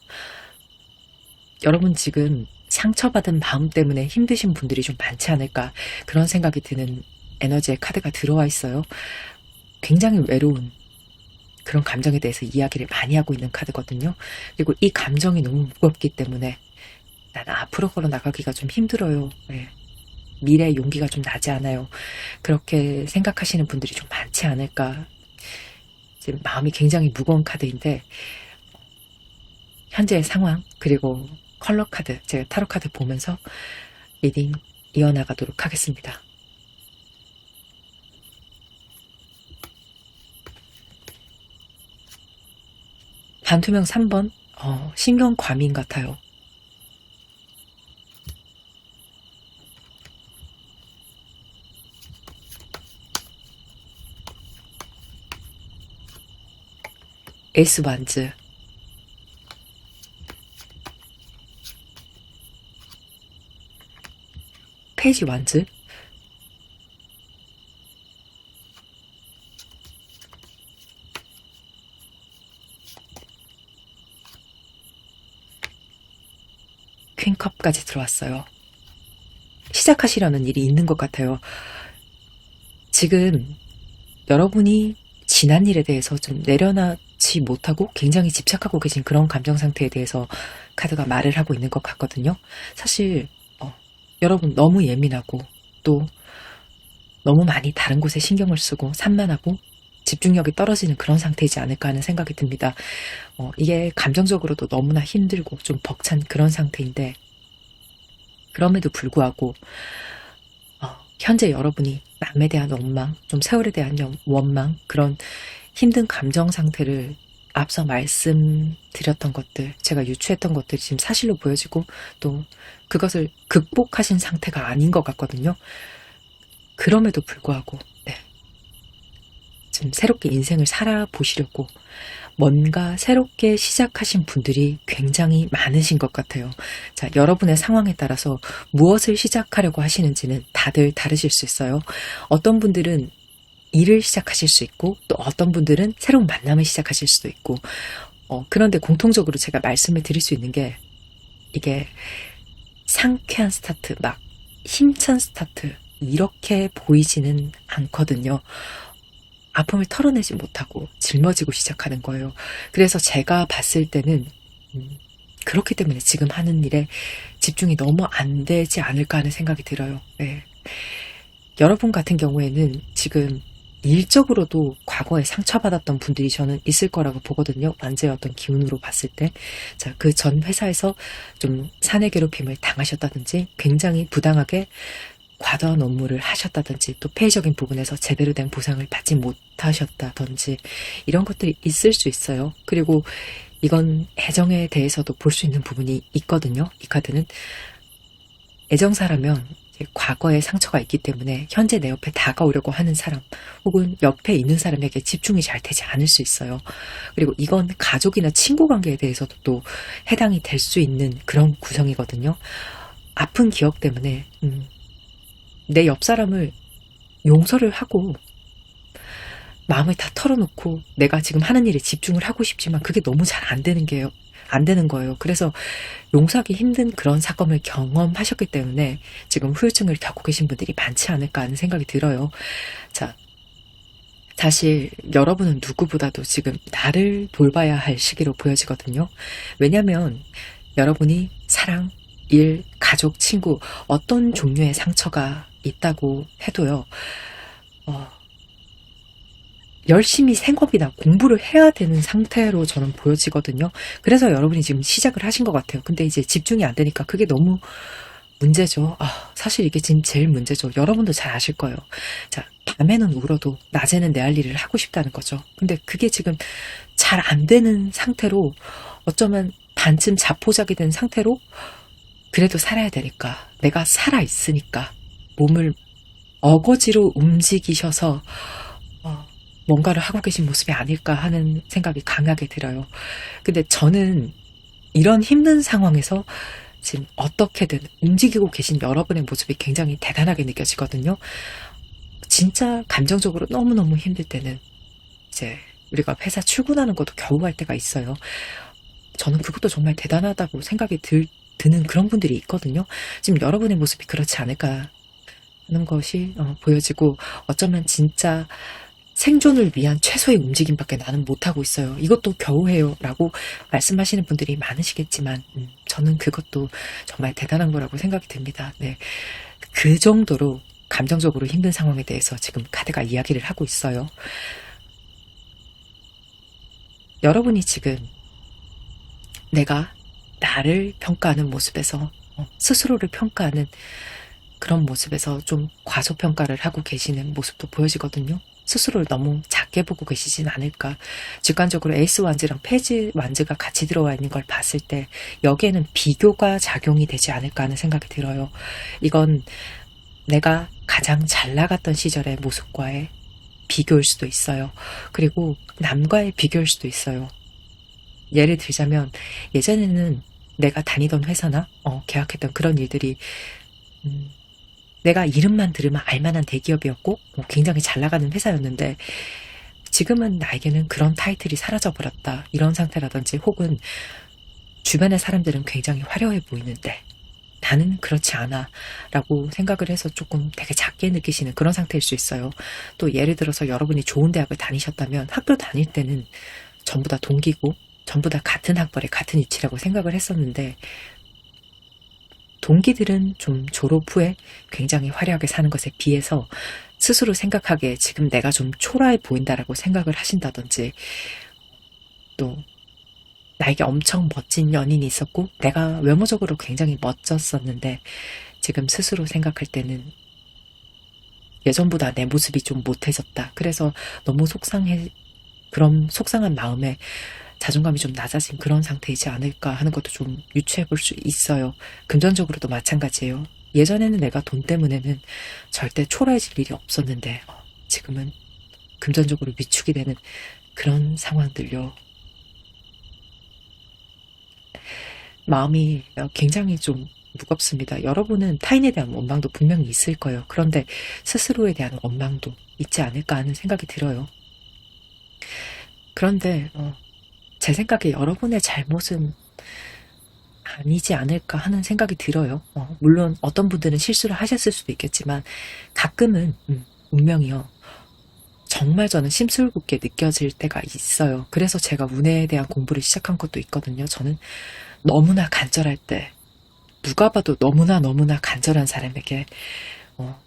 여러분 지금 상처받은 마음 때문에 힘드신 분들이 좀 많지 않을까 그런 생각이 드는 에너지의 카드가 들어와 있어요. 굉장히 외로운 그런 감정에 대해서 이야기를 많이 하고 있는 카드거든요. 그리고 이 감정이 너무 무겁기 때문에 나는 앞으로 걸어 나가기가 좀 힘들어요. 네. 미래의 용기가 좀 나지 않아요. 그렇게 생각하시는 분들이 좀 많지 않을까. 지금 마음이 굉장히 무거운 카드인데 현재의 상황 그리고 컬러 카드, 제가 타로 카드 보면서 리딩 이어나가도록 하겠습니다. 반투명 3번, 신경 과민 같아요. 에이스 완즈, 페이지 완즈, 퀸컵까지 들어왔어요. 시작하시려는 일이 있는 것 같아요. 지금 여러분이 지난 일에 대해서 좀 내려놓지 못하고 굉장히 집착하고 계신 그런 감정 상태에 대해서 카드가 말을 하고 있는 것 같거든요. 사실 여러분 너무 예민하고 또 너무 많이 다른 곳에 신경을 쓰고 산만하고 집중력이 떨어지는 그런 상태이지 않을까 하는 생각이 듭니다. 이게 감정적으로도 너무나 힘들고 좀 벅찬 그런 상태인데 그럼에도 불구하고 현재 여러분이 남에 대한 원망, 좀 세월에 대한 원망, 그런 힘든 감정 상태를 앞서 말씀드렸던 것들, 제가 유추했던 것들이 지금 사실로 보여지고 또 그것을 극복하신 상태가 아닌 것 같거든요. 그럼에도 불구하고 지금 새롭게 인생을 살아보시려고 뭔가 새롭게 시작하신 분들이 굉장히 많으신 것 같아요. 자, 여러분의 상황에 따라서 무엇을 시작하려고 하시는지는 다들 다르실 수 있어요. 어떤 분들은 일을 시작하실 수 있고 또 어떤 분들은 새로운 만남을 시작하실 수도 있고 그런데 공통적으로 제가 말씀을 드릴 수 있는 게 이게 상쾌한 스타트, 막 힘찬 스타트 이렇게 보이지는 않거든요. 아픔을 털어내지 못하고 짊어지고 시작하는 거예요. 그래서 제가 봤을 때는 그렇기 때문에 지금 하는 일에 집중이 너무 안 되지 않을까 하는 생각이 들어요. 네. 여러분 같은 경우에는 지금 일적으로도 과거에 상처받았던 분들이 저는 있을 거라고 보거든요. 완제의 어떤 기운으로 봤을 때. 자, 그 전 회사에서 좀 사내 괴롭힘을 당하셨다든지 굉장히 부당하게 과도한 업무를 하셨다든지 또 폐쇄적인 부분에서 제대로 된 보상을 받지 못하셨다든지 이런 것들이 있을 수 있어요. 그리고 이건 애정에 대해서도 볼 수 있는 부분이 있거든요. 이 카드는 애정사라면 과거의 상처가 있기 때문에 현재 내 옆에 다가오려고 하는 사람 혹은 옆에 있는 사람에게 집중이 잘 되지 않을 수 있어요. 그리고 이건 가족이나 친구 관계에 대해서도 또 해당이 될 수 있는 그런 구성이거든요. 아픈 기억 때문에 내 옆 사람을 용서를 하고 마음을 다 털어놓고 내가 지금 하는 일에 집중을 하고 싶지만 그게 너무 잘 안 되는 거예요. 그래서 용서하기 힘든 그런 사건을 경험하셨기 때문에 지금 후유증을 겪고 계신 분들이 많지 않을까 하는 생각이 들어요. 자, 사실 여러분은 누구보다도 지금 나를 돌봐야 할 시기로 보여지거든요. 왜냐하면 여러분이 사랑, 일, 가족, 친구 어떤 종류의 상처가 있다고 해도요. 열심히 생업이나 공부를 해야 되는 상태로 저는 보여지거든요. 그래서 여러분이 지금 시작을 하신 것 같아요. 근데 이제 집중이 안 되니까 그게 너무 문제죠. 사실 이게 지금 제일 문제죠. 여러분도 잘 아실 거예요. 자, 밤에는 울어도 낮에는 내 할 일을 하고 싶다는 거죠. 근데 그게 지금 잘 안 되는 상태로 어쩌면 반쯤 자포자기 된 상태로 그래도 살아야 되니까 내가 살아있으니까 몸을 어거지로 움직이셔서 뭔가를 하고 계신 모습이 아닐까 하는 생각이 강하게 들어요. 근데 저는 이런 힘든 상황에서 지금 어떻게든 움직이고 계신 여러분의 모습이 굉장히 대단하게 느껴지거든요. 진짜 감정적으로 너무너무 힘들 때는 이제 우리가 회사 출근하는 것도 겨우 할 때가 있어요. 저는 그것도 정말 대단하다고 생각이 드는 그런 분들이 있거든요. 지금 여러분의 모습이 그렇지 않을까 하는 것이 보여지고 어쩌면 진짜 생존을 위한 최소의 움직임밖에 나는 못하고 있어요. 이것도 겨우 해요 라고 말씀하시는 분들이 많으시겠지만 저는 그것도 정말 대단한 거라고 생각이 듭니다. 네, 그 정도로 감정적으로 힘든 상황에 대해서 지금 카드가 이야기를 하고 있어요. 여러분이 지금 내가 나를 평가하는 모습에서 스스로를 평가하는 그런 모습에서 좀 과소평가를 하고 계시는 모습도 보여지거든요. 스스로를 너무 작게 보고 계시진 않을까. 직관적으로 에이스 완즈랑 페이지 완즈가 같이 들어와 있는 걸 봤을 때 여기에는 비교가 작용이 되지 않을까 하는 생각이 들어요. 이건 내가 가장 잘 나갔던 시절의 모습과의 비교일 수도 있어요. 그리고 남과의 비교일 수도 있어요. 예를 들자면 예전에는 내가 다니던 회사나 계약했던 그런 일들이 내가 이름만 들으면 알만한 대기업이었고 굉장히 잘 나가는 회사였는데 지금은 나에게는 그런 타이틀이 사라져버렸다. 이런 상태라든지 혹은 주변의 사람들은 굉장히 화려해 보이는데 나는 그렇지 않아 라고 생각을 해서 조금 되게 작게 느끼시는 그런 상태일 수 있어요. 또 예를 들어서 여러분이 좋은 대학을 다니셨다면 학교 다닐 때는 전부 다 동기고 전부 다 같은 학벌에 같은 위치라고 생각을 했었는데 동기들은 좀 졸업 후에 굉장히 화려하게 사는 것에 비해서 스스로 생각하기에 지금 내가 좀 초라해 보인다라고 생각을 하신다든지 또 나에게 엄청 멋진 연인이 있었고 내가 외모적으로 굉장히 멋졌었는데 지금 스스로 생각할 때는 예전보다 내 모습이 좀 못해졌다. 그래서 너무 그런 속상한 마음에 자존감이 좀 낮아진 그런 상태이지 않을까 하는 것도 좀 유추해 볼 수 있어요. 금전적으로도 마찬가지예요. 예전에는 내가 돈 때문에는 절대 초라해질 일이 없었는데 지금은 금전적으로 위축이 되는 그런 상황들요. 마음이 굉장히 좀 무겁습니다. 여러분은 타인에 대한 원망도 분명히 있을 거예요. 그런데 스스로에 대한 원망도 있지 않을까 하는 생각이 들어요. 그런데 제 생각에 여러분의 잘못은 아니지 않을까 하는 생각이 들어요. 물론 어떤 분들은 실수를 하셨을 수도 있겠지만 가끔은 운명이요. 정말 저는 심술궂게 느껴질 때가 있어요. 그래서 제가 운에 대한 공부를 시작한 것도 있거든요. 저는 너무나 간절할 때 누가 봐도 너무나 간절한 사람에게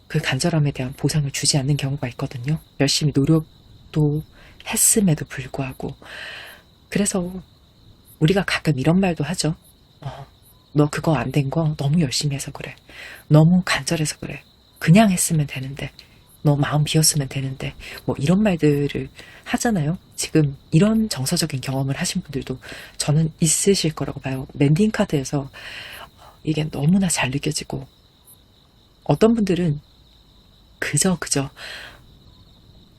그 간절함에 대한 보상을 주지 않는 경우가 있거든요. 열심히 노력도 했음에도 불구하고. 그래서 우리가 가끔 이런 말도 하죠. 너 그거 안 된 거 너무 열심히 해서 그래. 너무 간절해서 그래. 그냥 했으면 되는데. 너 마음 비웠으면 되는데. 뭐 이런 말들을 하잖아요. 지금 이런 정서적인 경험을 하신 분들도 저는 있으실 거라고 봐요. 랜딩 카드에서 이게 너무나 잘 느껴지고 어떤 분들은 그저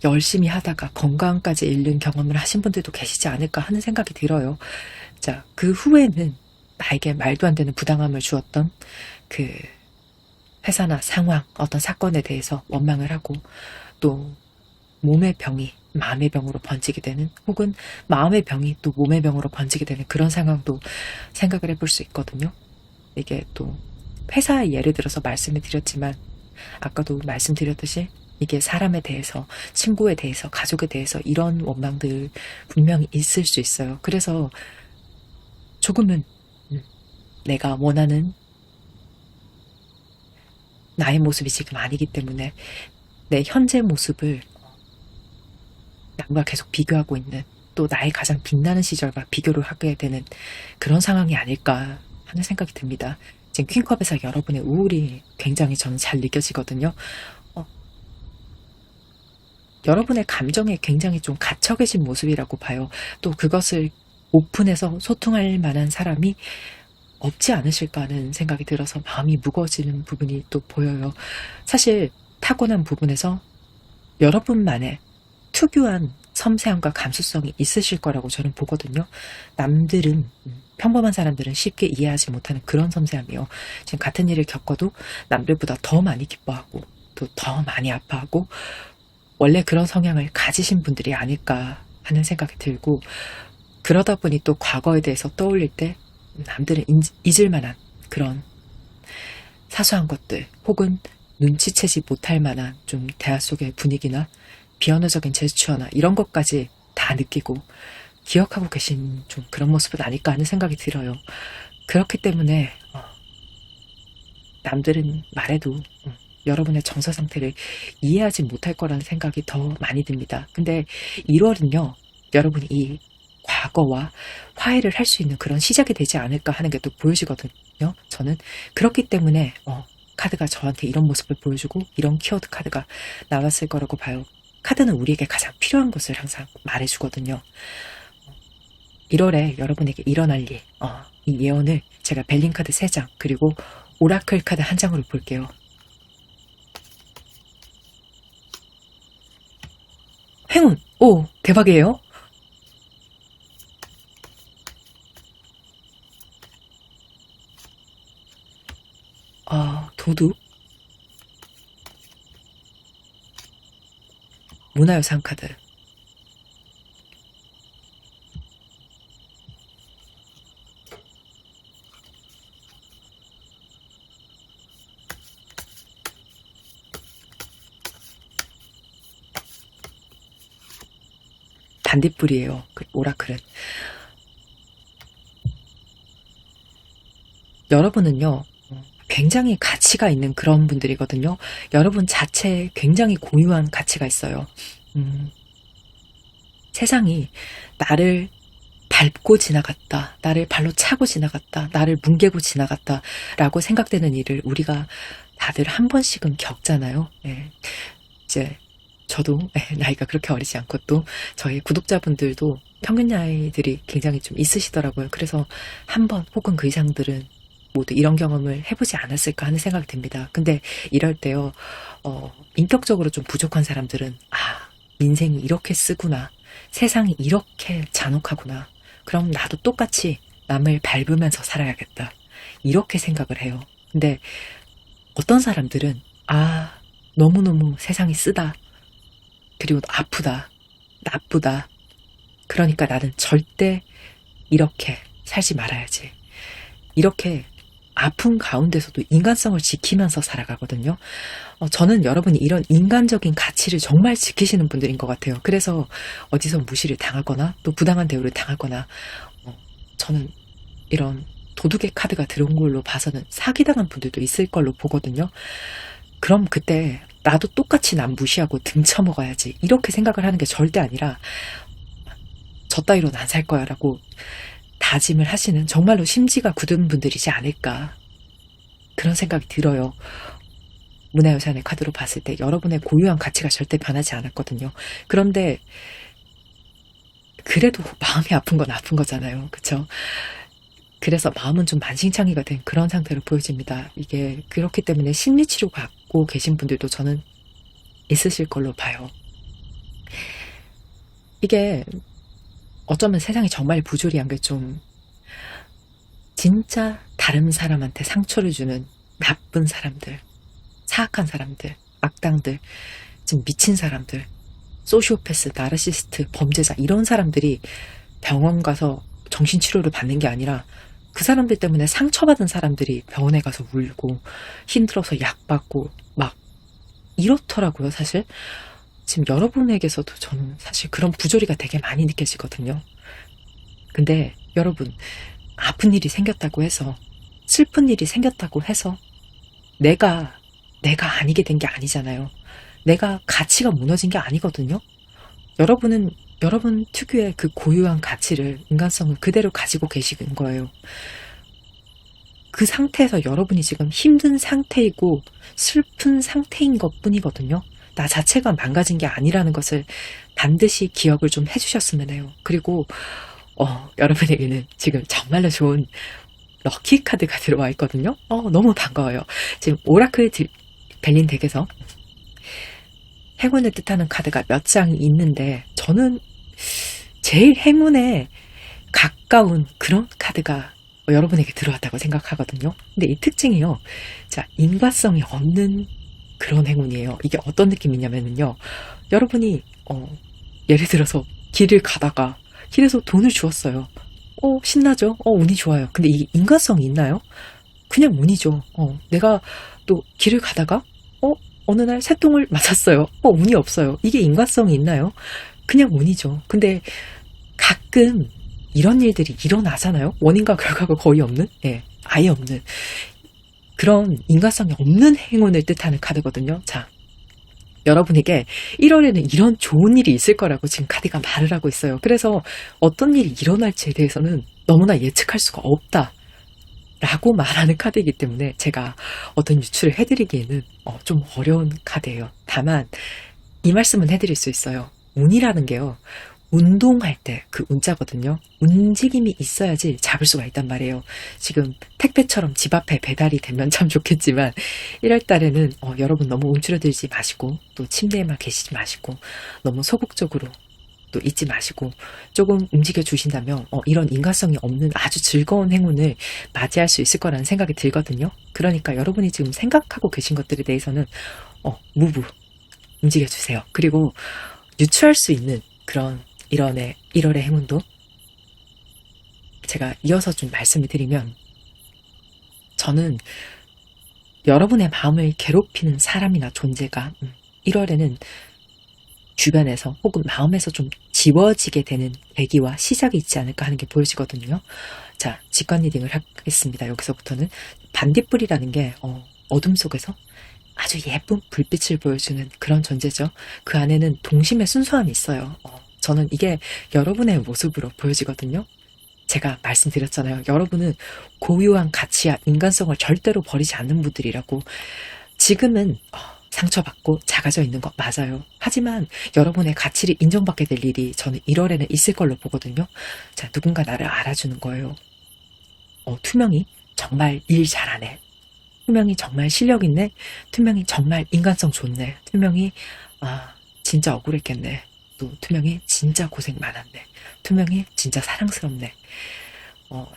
열심히 하다가 건강까지 잃는 경험을 하신 분들도 계시지 않을까 하는 생각이 들어요. 자, 그 후에는 나에게 말도 안 되는 부당함을 주었던 그 회사나 상황, 어떤 사건에 대해서 원망을 하고 또 몸의 병이 마음의 병으로 번지게 되는 혹은 마음의 병이 또 몸의 병으로 번지게 되는 그런 상황도 생각을 해볼 수 있거든요. 이게 또 회사 예를 들어서 말씀을 드렸지만 아까도 말씀드렸듯이 이게 사람에 대해서, 친구에 대해서, 가족에 대해서 이런 원망들 분명히 있을 수 있어요. 그래서 조금은 내가 원하는 나의 모습이 지금 아니기 때문에 내 현재 모습을 남과 계속 비교하고 있는, 또 나의 가장 빛나는 시절과 비교를 하게 되는 그런 상황이 아닐까 하는 생각이 듭니다. 지금 퀸컵에서 여러분의 우울이 굉장히 저는 잘 느껴지거든요. 여러분의 감정에 굉장히 좀 갇혀 계신 모습이라고 봐요. 또 그것을 오픈해서 소통할 만한 사람이 없지 않으실까 하는 생각이 들어서 마음이 무거워지는 부분이 또 보여요. 사실 타고난 부분에서 여러분만의 특유한 섬세함과 감수성이 있으실 거라고 저는 보거든요. 남들은, 평범한 사람들은 쉽게 이해하지 못하는 그런 섬세함이요. 지금 같은 일을 겪어도 남들보다 더 많이 기뻐하고 또 더 많이 아파하고 원래 그런 성향을 가지신 분들이 아닐까 하는 생각이 들고, 그러다 보니 또 과거에 대해서 떠올릴 때 남들은 잊을 만한 그런 사소한 것들 혹은 눈치채지 못할 만한 좀 대화 속의 분위기나 비언어적인 제스처나 이런 것까지 다 느끼고 기억하고 계신 좀 그런 모습은 아닐까 하는 생각이 들어요. 그렇기 때문에 남들은 말해도 여러분의 정서 상태를 이해하지 못할 거라는 생각이 더 많이 듭니다. 근데 1월은요, 여러분이 이 과거와 화해를 할 수 있는 그런 시작이 되지 않을까 하는 게 또 보여지거든요. 저는 그렇기 때문에 카드가 저한테 이런 모습을 보여주고 이런 키워드 카드가 나왔을 거라고 봐요. 카드는 우리에게 가장 필요한 것을 항상 말해주거든요. 1월에 여러분에게 일어날 일, 이 예언을 제가 벨링 카드 3장 그리고 오라클 카드 1장으로 볼게요. 행운! 오! 대박이에요? 도둑, 문화유산 카드, 반딧불이에요. 오라클은. 여러분은요, 굉장히 가치가 있는 그런 분들이거든요. 여러분 자체에 굉장히 고유한 가치가 있어요. 세상이 나를 밟고 지나갔다, 나를 발로 차고 지나갔다, 나를 뭉개고 지나갔다 라고 생각되는 일을 우리가 다들 한 번씩은 겪잖아요. 예. 이제 저도 나이가 그렇게 어리지 않고 또 저희 구독자분들도 평균 나이들이 굉장히 좀 있으시더라고요. 그래서 한 번 혹은 그 이상들은 모두 이런 경험을 해보지 않았을까 하는 생각이 듭니다. 근데 이럴 때요, 인격적으로 좀 부족한 사람들은 인생이 이렇게 쓰구나, 세상이 이렇게 잔혹하구나, 그럼 나도 똑같이 남을 밟으면서 살아야겠다, 이렇게 생각을 해요. 근데 어떤 사람들은 너무너무 세상이 쓰다, 그리고 아프다, 나쁘다, 그러니까 나는 절대 이렇게 살지 말아야지, 이렇게 아픈 가운데서도 인간성을 지키면서 살아가거든요. 저는 여러분이 이런 인간적인 가치를 정말 지키시는 분들인 것 같아요. 그래서 어디서 무시를 당하거나 또 부당한 대우를 당하거나, 저는 이런 도둑의 카드가 들어온 걸로 봐서는 사기당한 분들도 있을 걸로 보거든요. 그럼 그때 나도 똑같이 남 무시하고 등쳐먹어야지, 이렇게 생각을 하는 게 절대 아니라 저 따위로는 안 살 거야 라고 다짐을 하시는 정말로 심지가 굳은 분들이지 않을까, 그런 생각이 들어요. 문화유산의 카드로 봤을 때 여러분의 고유한 가치가 절대 변하지 않았거든요. 그런데 그래도 마음이 아픈 건 아픈 거잖아요. 그쵸? 그래서 마음은 좀 만신창이가 된 그런 상태로 보여집니다. 이게 그렇기 때문에 심리치료 받고 계신 분들도 저는 있으실 걸로 봐요. 이게 어쩌면 세상이 정말 부조리한 게 좀, 진짜 다른 사람한테 상처를 주는 나쁜 사람들, 사악한 사람들, 악당들, 지금 미친 사람들, 소시오패스, 나르시스트, 범죄자 이런 사람들이 병원 가서 정신치료를 받는 게 아니라 그 사람들 때문에 상처받은 사람들이 병원에 가서 울고 힘들어서 약 받고 막 이렇더라고요. 사실 지금 여러분에게서도 저는 사실 그런 부조리가 되게 많이 느껴지거든요. 근데 여러분, 아픈 일이 생겼다고 해서, 슬픈 일이 생겼다고 해서 내가 아니게 된 게 아니잖아요. 내가 가치가 무너진 게 아니거든요. 여러분은 여러분 특유의 그 고유한 가치를, 인간성을 그대로 가지고 계시는 거예요. 그 상태에서 여러분이 지금 힘든 상태이고 슬픈 상태인 것 뿐이거든요. 나 자체가 망가진 게 아니라는 것을 반드시 기억을 좀 해주셨으면 해요. 그리고 여러분에게는 지금 정말로 좋은 럭키 카드가 들어와 있거든요. 너무 반가워요. 지금 오라클 벨린 덱에서 행운을 뜻하는 카드가 몇 장이 있는데 저는 제일 행운에 가까운 그런 카드가 여러분에게 들어왔다고 생각하거든요. 근데 이 특징이요. 자, 인과성이 없는 그런 행운이에요. 이게 어떤 느낌이냐면요. 여러분이 예를 들어서 길을 가다가 길에서 돈을 주었어요. 신나죠? 운이 좋아요. 근데 이게 인과성이 있나요? 그냥 운이죠. 내가 또 길을 가다가 어느 날 새똥을 맞았어요. 운이 없어요. 이게 인과성이 있나요? 그냥 운이죠. 근데 가끔 이런 일들이 일어나잖아요. 원인과 결과가 거의 없는, 아예 없는 그런 인과성이 없는 행운을 뜻하는 카드거든요. 자, 여러분에게 1월에는 이런 좋은 일이 있을 거라고 지금 카드가 말을 하고 있어요. 그래서 어떤 일이 일어날지에 대해서는 너무나 예측할 수가 없다 라고 말하는 카드이기 때문에 제가 어떤 유출을 해드리기에는 좀 어려운 카드예요. 다만 이 말씀은 해드릴 수 있어요. 운이라는 게요, 운동할 때 그 운자거든요. 움직임이 있어야지 잡을 수가 있단 말이에요. 지금 택배처럼 집 앞에 배달이 되면 참 좋겠지만 1월 달에는 여러분 너무 움츠러들지 마시고 또 침대에만 계시지 마시고 너무 소극적으로 또 있지 마시고 조금 움직여 주신다면 이런 인과성이 없는 아주 즐거운 행운을 맞이할 수 있을 거라는 생각이 들거든요. 그러니까 여러분이 지금 생각하고 계신 것들에 대해서는 무브 움직여 주세요. 그리고 유추할 수 있는 그런 1월의 행운도 제가 이어서 좀 말씀을 드리면, 저는 여러분의 마음을 괴롭히는 사람이나 존재가 1월에는 주변에서 혹은 마음에서 좀 지워지게 되는 계기와 시작이 있지 않을까 하는 게 보여지거든요. 자, 직관 리딩을 하겠습니다. 여기서부터는 반딧불이라는 게 어둠 속에서 아주 예쁜 불빛을 보여주는 그런 존재죠. 그 안에는 동심의 순수함이 있어요. 저는 이게 여러분의 모습으로 보여지거든요. 제가 말씀드렸잖아요. 여러분은 고유한 가치와 인간성을 절대로 버리지 않는 분들이라고. 지금은 상처받고 작아져 있는 것 맞아요. 하지만 여러분의 가치를 인정받게 될 일이 저는 1월에는 있을 걸로 보거든요. 자, 누군가 나를 알아주는 거예요. 투명이 정말 일 잘하네. 투명이 정말 실력 있네. 투명이 정말 인간성 좋네. 투명이 진짜 억울했겠네. 또 투명이 진짜 고생 많았네. 투명이 진짜 사랑스럽네.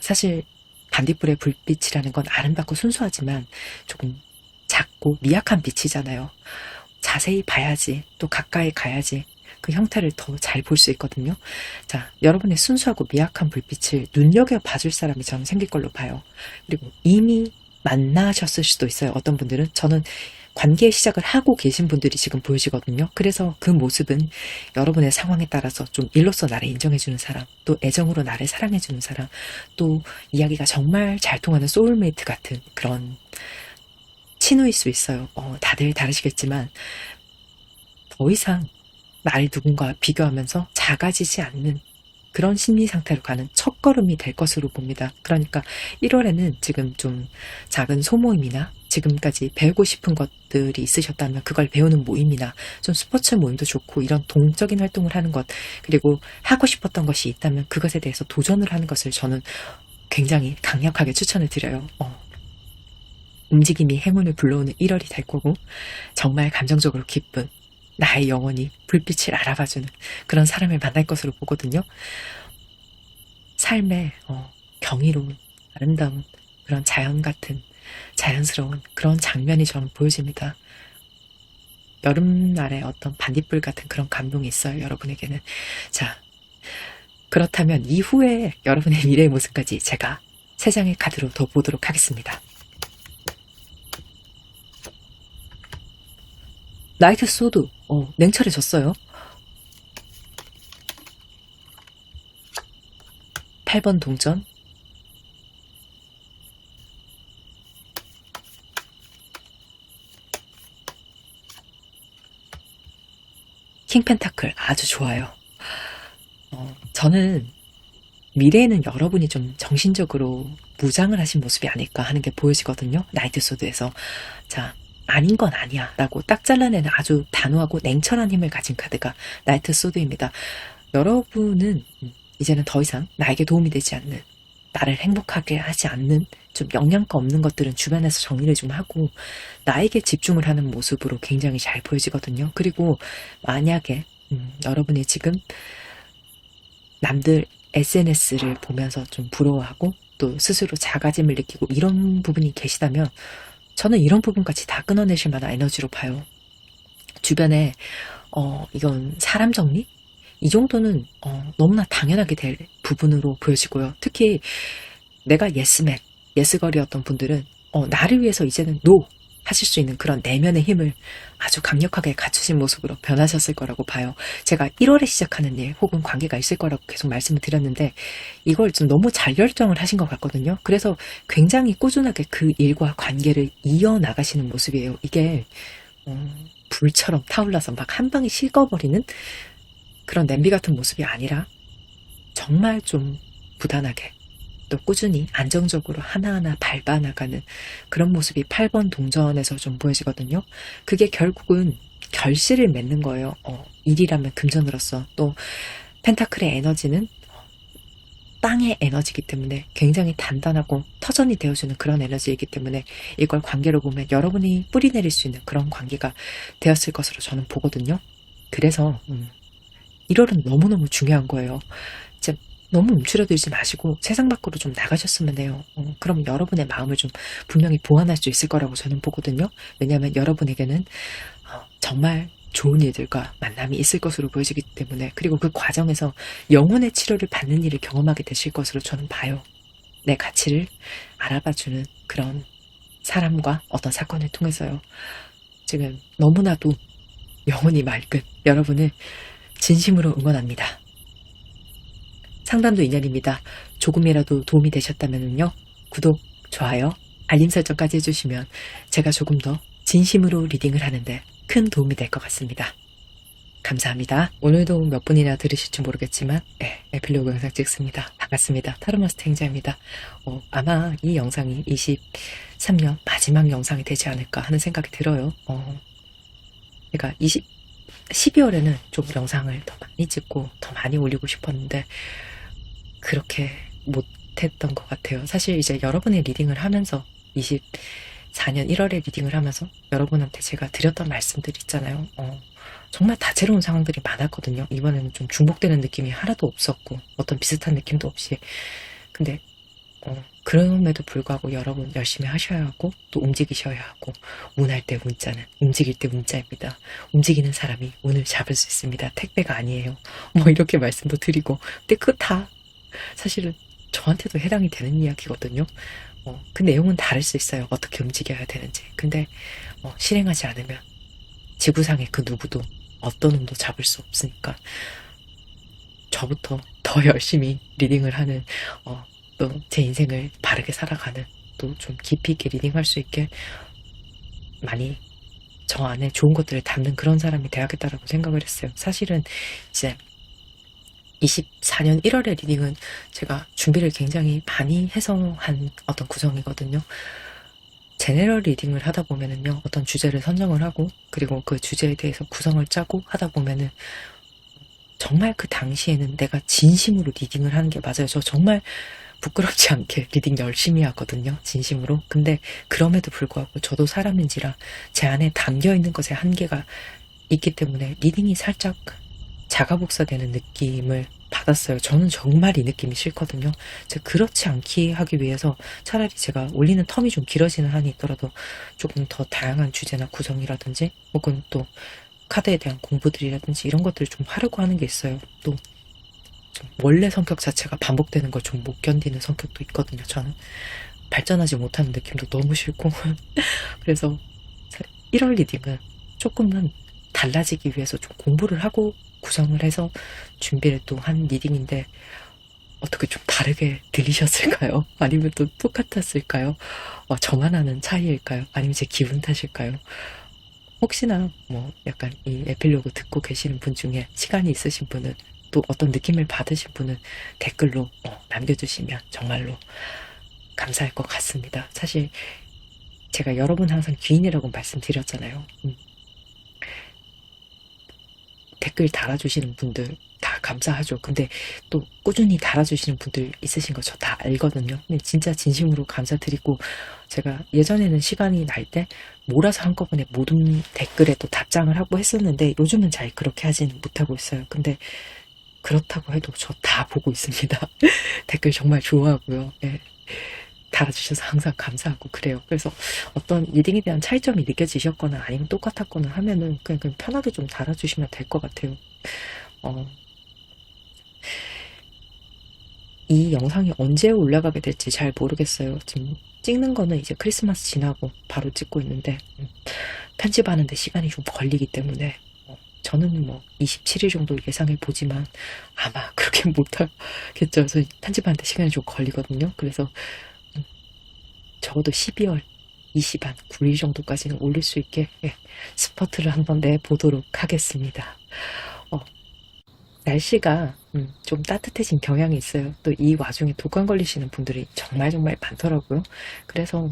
사실 반딧불의 불빛이라는 건 아름답고 순수하지만 조금 작고 미약한 빛이잖아요. 자세히 봐야지, 또 가까이 가야지 그 형태를 더 잘 볼 수 있거든요. 자, 여러분의 순수하고 미약한 불빛을 눈여겨봐줄 사람이 저는 생길 걸로 봐요. 그리고 이미 만나셨을 수도 있어요. 어떤 분들은. 저는 관계 시작을 하고 계신 분들이 지금 보이시거든요. 그래서 그 모습은 여러분의 상황에 따라서 좀 일로서 나를 인정해주는 사람, 또 애정으로 나를 사랑해주는 사람, 또 이야기가 정말 잘 통하는 소울메이트 같은 그런 친구일 수 있어요. 다들 다르시겠지만 더 이상 나를 누군가와 비교하면서 작아지지 않는 그런 심리 상태로 가는 첫걸음이 될 것으로 봅니다. 그러니까 1월에는 지금 좀 작은 소모임이나 지금까지 배우고 싶은 것들이 있으셨다면 그걸 배우는 모임이나 좀 스포츠 모임도 좋고 이런 동적인 활동을 하는 것, 그리고 하고 싶었던 것이 있다면 그것에 대해서 도전을 하는 것을 저는 굉장히 강력하게 추천을 드려요. 움직임이 행운을 불러오는 1월이 될 거고, 정말 감정적으로 기쁜 나의 영혼이 불빛을 알아봐주는 그런 사람을 만날 것으로 보거든요. 삶에 경이로운 아름다운 그런 자연 같은 자연스러운 그런 장면이 저는 보여집니다. 여름날의 어떤 반딧불 같은 그런 감동이 있어요, 여러분에게는. 자, 그렇다면 이후에 여러분의 미래의 모습까지 제가 3장의 카드로 더 보도록 하겠습니다. 나이트 소드, 냉철해졌어요. 8번 동전, 킹 펜타클 아주 좋아요. 저는 미래에는 여러분이 좀 정신적으로 무장을 하신 모습이 아닐까 하는 게 보여지거든요. 나이트 소드에서. 자, 아닌 건 아니야 라고 딱 잘라내는 아주 단호하고 냉철한 힘을 가진 카드가 나이트 소드입니다. 여러분은 이제는 더 이상 나에게 도움이 되지 않는, 나를 행복하게 하지 않는 좀 영양가 없는 것들은 주변에서 정리를 좀 하고 나에게 집중을 하는 모습으로 굉장히 잘 보여지거든요. 그리고 만약에 여러분이 지금 남들 SNS를 보면서 좀 부러워하고 또 스스로 자가짐을 느끼고 이런 부분이 계시다면 저는 이런 부분까지 다 끊어내실 만한 에너지로 봐요. 주변에 이건 사람 정리? 이 정도는 너무나 당연하게 될 부분으로 보여지고요. 특히 내가 예스맨, 예스걸이었던 분들은 나를 위해서 이제는 노! 하실 수 있는 그런 내면의 힘을 아주 강력하게 갖추신 모습으로 변하셨을 거라고 봐요. 제가 1월에 시작하는 일 혹은 관계가 있을 거라고 계속 말씀을 드렸는데 이걸 좀 너무 잘 결정을 하신 것 같거든요. 그래서 굉장히 꾸준하게 그 일과 관계를 이어나가시는 모습이에요. 이게 불처럼 타올라서 막 한 방에 식어버리는 그런 냄비 같은 모습이 아니라 정말 좀 부단하게 또 꾸준히 안정적으로 하나하나 밟아나가는 그런 모습이 8번 동전에서 좀 보여지거든요. 그게 결국은 결실을 맺는 거예요. 일이라면 금전으로서 또 펜타클의 에너지는 땅의 에너지이기 때문에 굉장히 단단하고 터전이 되어주는 그런 에너지이기 때문에 이걸 관계로 보면 여러분이 뿌리내릴 수 있는 그런 관계가 되었을 것으로 저는 보거든요. 그래서 1월은 너무너무 중요한 거예요. 이제 너무 움츠러들지 마시고 세상 밖으로 좀 나가셨으면 해요. 그럼 여러분의 마음을 좀 분명히 보완할 수 있을 거라고 저는 보거든요. 왜냐하면 여러분에게는 정말 좋은 일들과 만남이 있을 것으로 보여지기 때문에 그리고 그 과정에서 영혼의 치료를 받는 일을 경험하게 되실 것으로 저는 봐요. 내 가치를 알아봐주는 그런 사람과 어떤 사건을 통해서요. 지금 너무나도 영혼이 맑은 여러분을 진심으로 응원합니다. 상담도 인연입니다. 조금이라도 도움이 되셨다면요. 구독, 좋아요, 알림 설정까지 해주시면 제가 조금 더 진심으로 리딩을 하는데 큰 도움이 될 것 같습니다. 감사합니다. 오늘도 몇 분이나 들으실지 모르겠지만 에필로그 영상 찍습니다. 반갑습니다. 타로마스터 행자입니다. 아마 이 영상이 23년 마지막 영상이 되지 않을까 하는 생각이 들어요. 그러니까 12월에는 좀 영상을 더 많이 찍고 더 많이 올리고 싶었는데 그렇게 못했던 것 같아요. 사실 이제 여러분의 리딩을 하면서 24년 1월에 리딩을 하면서 여러분한테 제가 드렸던 말씀들 있잖아요. 정말 다채로운 상황들이 많았거든요. 이번에는 좀 중복되는 느낌이 하나도 없었고 어떤 비슷한 느낌도 없이 근데 그럼에도 불구하고 여러분 열심히 하셔야 하고 또 움직이셔야 하고 운할 때 운자는 움직일 때 운자입니다. 움직이는 사람이 운을 잡을 수 있습니다. 택배가 아니에요. 뭐 이렇게 말씀도 드리고 근데 그거 다 사실은 저한테도 해당이 되는 이야기거든요. 그 내용은 다를 수 있어요. 어떻게 움직여야 되는지. 근데 실행하지 않으면 지구상의 그 누구도 어떤 운도 잡을 수 없으니까 저부터 더 열심히 리딩을 하는 또 제 인생을 바르게 살아가는 또 좀 깊이 있게 리딩할 수 있게 많이 저 안에 좋은 것들을 담는 그런 사람이 돼야겠다라고 생각을 했어요. 사실은 이제 24년 1월의 리딩은 제가 준비를 굉장히 많이 해서 한 어떤 구성이거든요. 제네럴 리딩을 하다 보면은요, 어떤 주제를 선정을 하고, 그리고 그 주제에 대해서 구성을 짜고 하다 보면은, 정말 그 당시에는 내가 진심으로 리딩을 하는 게 맞아요. 저 정말 부끄럽지 않게 리딩 열심히 하거든요. 진심으로. 근데 그럼에도 불구하고 저도 사람인지라 제 안에 담겨있는 것에 한계가 있기 때문에 리딩이 살짝 자가복사되는 느낌을 받았어요. 저는 정말 이 느낌이 싫거든요. 제가 그렇지 않게 하기 위해서 차라리 제가 올리는 텀이 좀 길어지는 한이 있더라도 조금 더 다양한 주제나 구성이라든지 혹은 또 카드에 대한 공부들이라든지 이런 것들을 좀 하려고 하는 게 있어요. 또 좀 원래 성격 자체가 반복되는 걸 좀 못 견디는 성격도 있거든요. 저는 발전하지 못하는 느낌도 너무 싫고 그래서 1월 리딩은 조금은 달라지기 위해서 좀 공부를 하고 구성을 해서 준비를 또 한 리딩인데 어떻게 좀 다르게 들리셨을까요? 아니면 또 똑같았을까요? 저만 아는 차이일까요? 아니면 제 기분 탓일까요? 혹시나 뭐 약간 이 에필로그 듣고 계시는 분 중에 시간이 있으신 분은 또 어떤 느낌을 받으신 분은 댓글로 남겨주시면 정말로 감사할 것 같습니다. 사실 제가 여러분 항상 귀인이라고 말씀드렸잖아요. 댓글 달아주시는 분들 다 감사하죠. 근데 또 꾸준히 달아주시는 분들 있으신 거 저 다 알거든요. 근데 진짜 진심으로 감사드리고 제가 예전에는 시간이 날 때 몰아서 한꺼번에 모든 댓글에 또 답장을 하고 했었는데 요즘은 잘 그렇게 하지는 못하고 있어요. 근데 그렇다고 해도 저 다 보고 있습니다. 댓글 정말 좋아하고요. 예. 달아주셔서 항상 감사하고 그래요. 그래서 어떤 리딩에 대한 차이점이 느껴지셨거나 아니면 똑같았거나 하면은 그냥 편하게 좀 달아주시면 될 것 같아요. 이 영상이 언제 올라가게 될지 잘 모르겠어요. 지금 찍는 거는 이제 크리스마스 지나고 바로 찍고 있는데 편집하는데 시간이 좀 걸리기 때문에 저는 뭐 27일 정도 예상해 보지만 아마 그렇게 못하겠죠. 그래서 편집하는데 시간이 좀 걸리거든요. 그래서 적어도 12월 20한 9일 정도까지는 올릴 수 있게 스퍼트를 한번 내보도록 하겠습니다. 날씨가 좀 따뜻해진 경향이 있어요. 또 이 와중에 독감 걸리시는 분들이 정말 많더라고요. 그래서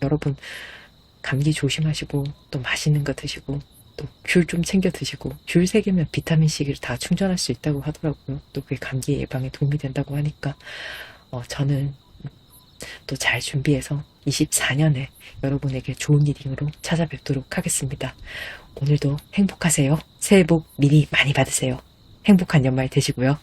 여러분 감기 조심하시고 또 맛있는 거 드시고 또 귤 좀 챙겨 드시고 귤 3개면 비타민C를 다 충전할 수 있다고 하더라고요. 또 그게 감기 예방에 도움이 된다고 하니까 저는 또 잘 준비해서 24년에 여러분에게 좋은 리딩으로 찾아뵙도록 하겠습니다. 오늘도 행복하세요. 새해 복 미리 많이 받으세요. 행복한 연말 되시고요.